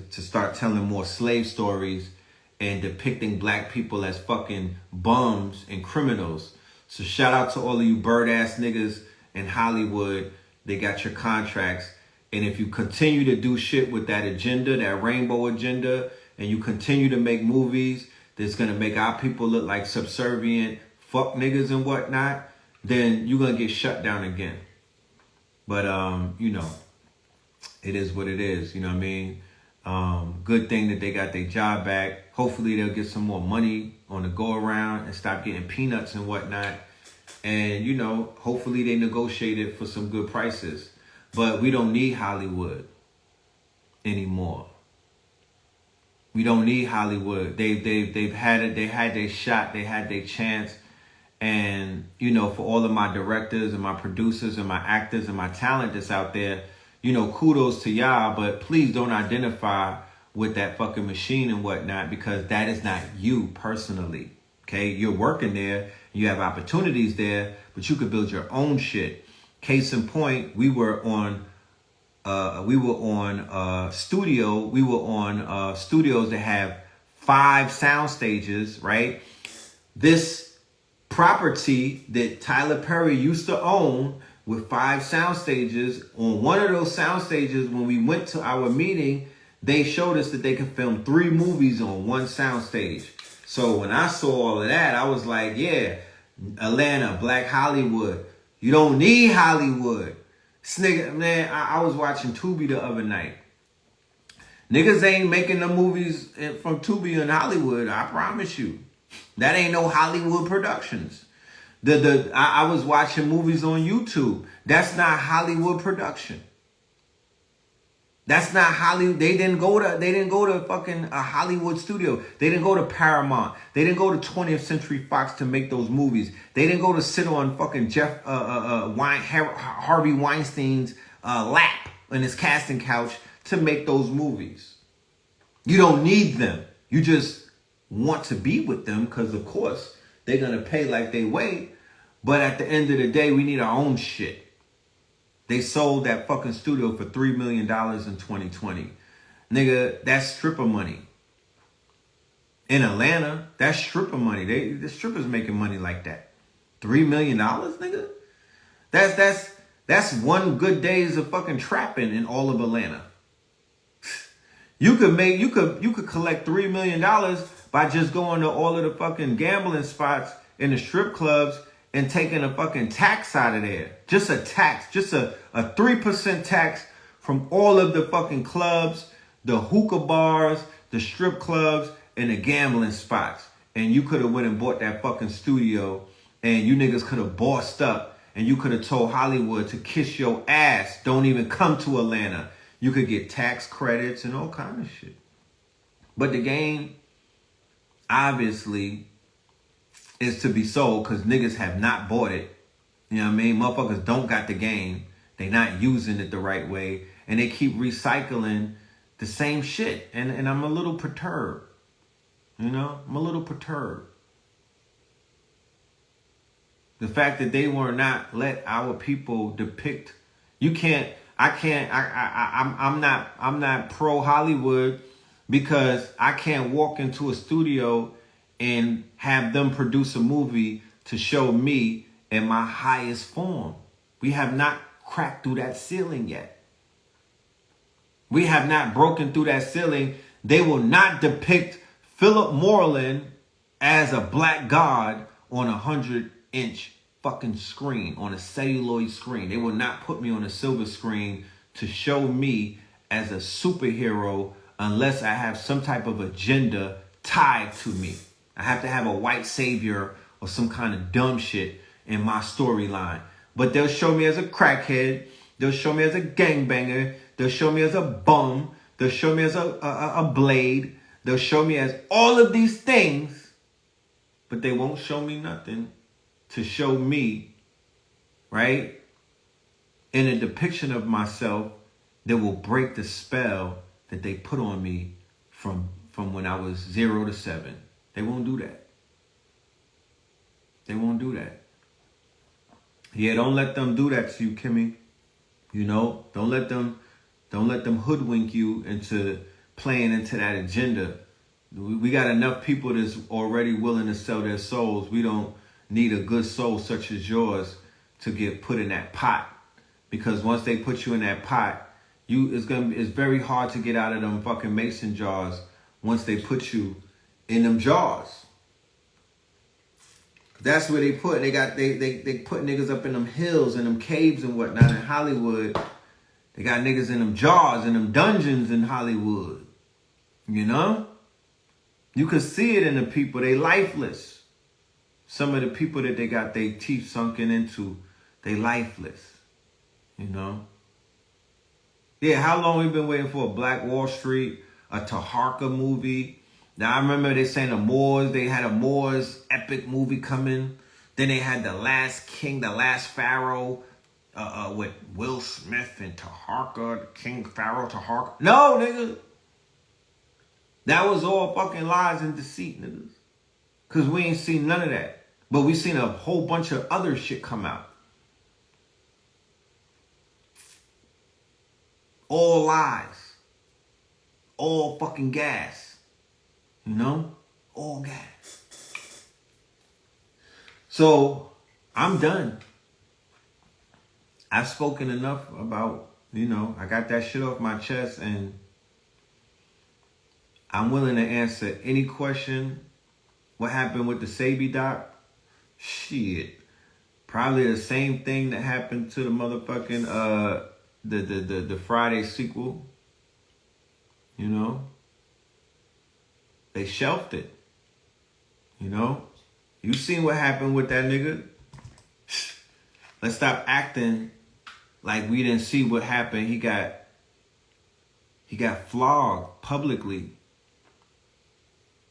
A: start telling more slave stories and depicting black people as fucking bums and criminals. So shout out to all of you bird ass niggas in Hollywood. They got your contracts. And if you continue to do shit with that agenda, that rainbow agenda, and you continue to make movies that's gonna make our people look like subservient fuck niggas and whatnot, then you're gonna get shut down again. But it is what it is, you know what I mean? Good thing that they got their job back. Hopefully they'll get some more money on the go around and stop getting peanuts and whatnot. And, hopefully they negotiate it for some good prices. But we don't need Hollywood anymore. We don't need Hollywood. They've had it. They had their shot. They had their chance. And, for all of my directors and my producers and my actors and my talent that's out there, kudos to y'all, but please don't identify with that fucking machine and whatnot, because that is not you personally. Okay, you're working there, you have opportunities there, but you could build your own shit. Case in point, we were on studios that have 5 sound stages, right? This property that Tyler Perry used to own with 5 sound stages. On one of those sound stages, when we went to our meeting, they showed us that they could film 3 movies on one sound stage. So when I saw all of that, I was like, yeah, Atlanta, Black Hollywood. You don't need Hollywood. This nigga, man, I was watching Tubi the other night. Niggas ain't making the movies from Tubi in Hollywood, I promise you. That ain't no Hollywood productions. I was watching movies on YouTube. That's not Hollywood production. That's not Hollywood. They didn't go to fucking a Hollywood studio. They didn't go to Paramount. They didn't go to 20th Century Fox to make those movies. They didn't go to sit on fucking Harvey Weinstein's lap on his casting couch to make those movies. You don't need them. You just want to be with them because, of course, they're gonna pay like they weigh. But at the end of the day, we need our own shit. They sold that fucking studio for $3 million in 2020. Nigga, that's stripper money. In Atlanta, that's stripper money. The strippers making money like that. $3 million, nigga? That's one good days of fucking trapping in all of Atlanta. You could collect $3 million by just going to all of the fucking gambling spots in the strip clubs and taking a fucking tax out of there. Just a tax. Just a 3% tax from all of the fucking clubs, the hookah bars, the strip clubs, and the gambling spots. And you could have went and bought that fucking studio, and you niggas could have bossed up, and you could have told Hollywood to kiss your ass. Don't even come to Atlanta. You could get tax credits and all kind of shit. But the game, obviously, is to be sold because niggas have not bought it. You know what I mean? Motherfuckers don't got the game. They not using it the right way. And they keep recycling the same shit. And I'm a little perturbed. I'm a little perturbed. The fact that they were not let our people depict. I'm not pro Hollywood because I can't walk into a studio and have them produce a movie to show me in my highest form. We have not cracked through that ceiling yet. We have not broken through that ceiling. They will not depict Philip Moreland as a black god on 100-inch fucking screen, on a celluloid screen. They will not put me on a silver screen to show me as a superhero unless I have some type of agenda tied to me. I have to have a white savior or some kind of dumb shit in my storyline. But they'll show me as a crackhead. They'll show me as a gangbanger. They'll show me as a bum. They'll show me as a blade. They'll show me as all of these things. But they won't show me nothing to show me, right, in a depiction of myself that will break the spell that they put on me from when I was 0 to 7. They won't do that. They won't do that. Yeah, don't let them do that to you, Kimmy. You know, don't let them hoodwink you into playing into that agenda. We got enough people that's already willing to sell their souls. We don't need a good soul such as yours to get put in that pot. Because once they put you in that pot, it's very hard to get out of them fucking mason jars once they put you in them jars. That's where they put. They put niggas up in them hills and them caves and whatnot in Hollywood. They got niggas in them jars and them dungeons in Hollywood. You know? You can see it in the people. They lifeless. Some of the people that they got their teeth sunken into, they lifeless. You know? Yeah, how long we been waiting for a Black Wall Street, a Taharka movie? Now, I remember they saying the Moors, they had a Moors epic movie coming. Then they had The Last King, The Last Pharaoh, with Will Smith and Taharka, King Pharaoh Taharka. No, nigga. That was all fucking lies and deceit, niggas. Because we ain't seen none of that. But we seen a whole bunch of other shit come out. All lies. All fucking gas. You know? All gas. So, I'm done. I've spoken enough about, I got that shit off my chest, and I'm willing to answer any question. What happened with the Sabi doc? Shit. Probably the same thing that happened to the motherfucking, the Friday sequel. You know? They shelved it. You know? You seen what happened with that nigga? Let's stop acting like we didn't see what happened. He got flogged publicly.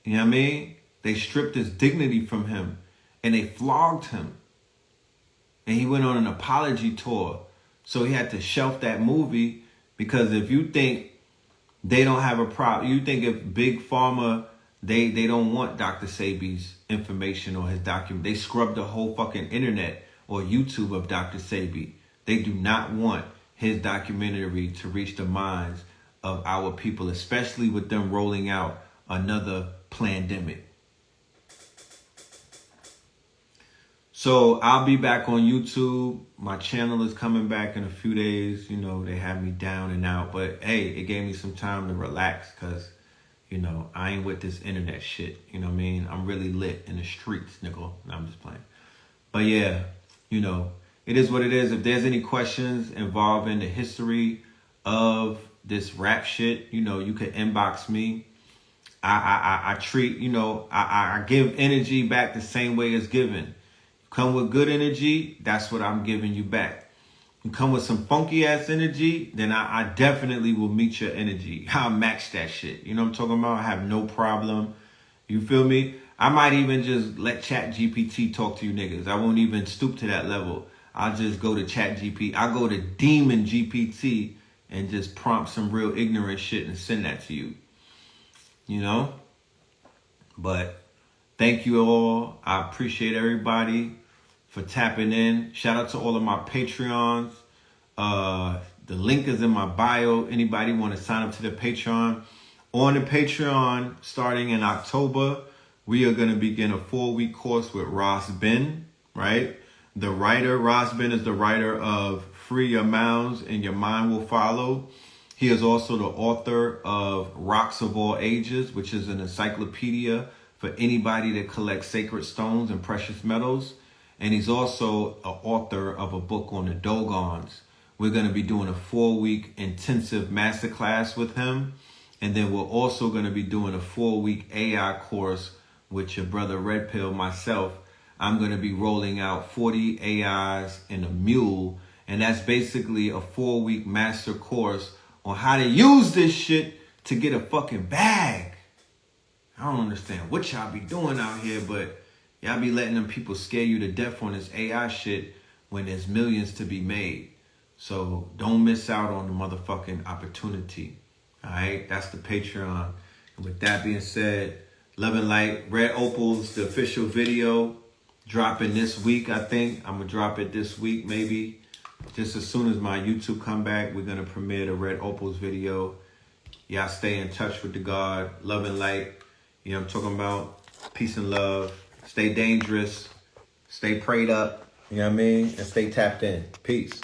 A: You know what I mean? They stripped his dignity from him and they flogged him. And he went on an apology tour. So he had to shelf that movie because if you think they don't have a problem, you think if Big Pharma, they don't want Dr. Sebi's information or his document. They scrubbed the whole fucking internet or YouTube of Dr. Sebi. They do not want his documentary to reach the minds of our people, especially with them rolling out another pandemic. So I'll be back on YouTube. My channel is coming back in a few days. They have me down and out. But hey, it gave me some time to relax because, I ain't with this internet shit. You know what I mean? I'm really lit in the streets, nigga. No, I'm just playing. But yeah, it is what it is. If there's any questions involving the history of this rap shit, you could inbox me. I treat, I give energy back the same way it's given. Come with good energy, that's what I'm giving you back. You come with some funky ass energy, then I definitely will meet your energy. I'll match that shit. You know what I'm talking about? I have no problem. You feel me? I might even just let ChatGPT talk to you niggas. I won't even stoop to that level. I'll just go to ChatGPT. I'll go to Demon GPT and just prompt some real ignorant shit and send that to you. But thank you all. I appreciate everybody for tapping in. Shout out to all of my Patreons. The link is in my bio. Anybody want to sign up to the Patreon? On the Patreon, starting in October, we are going to begin a 4-week course with Ross Ben, right? The writer, Ross Ben is the writer of Free Your Mounds and Your Mind Will Follow. He is also the author of Rocks of All Ages, which is an encyclopedia for anybody that collects sacred stones and precious metals. And he's also an author of a book on the Dogons. We're going to be doing a 4-week intensive masterclass with him. And then we're also going to be doing a 4-week AI course with your brother Red Pill, myself. I'm going to be rolling out 40 AIs and a mule. And that's basically a 4-week master course on how to use this shit to get a fucking bag. I don't understand what y'all be doing out here, but y'all be letting them people scare you to death on this AI shit when there's millions to be made. So don't miss out on the motherfucking opportunity. All right, that's the Patreon. And with that being said, love and light. Red Opals, the official video, dropping this week, I think. I'm going to drop it this week, maybe. Just as soon as my YouTube come back, we're going to premiere the Red Opals video. Y'all stay in touch with the God. Love and light. You know what I'm talking about? Peace and love. Stay dangerous. Stay prayed up. You know what I mean? And stay tapped in. Peace.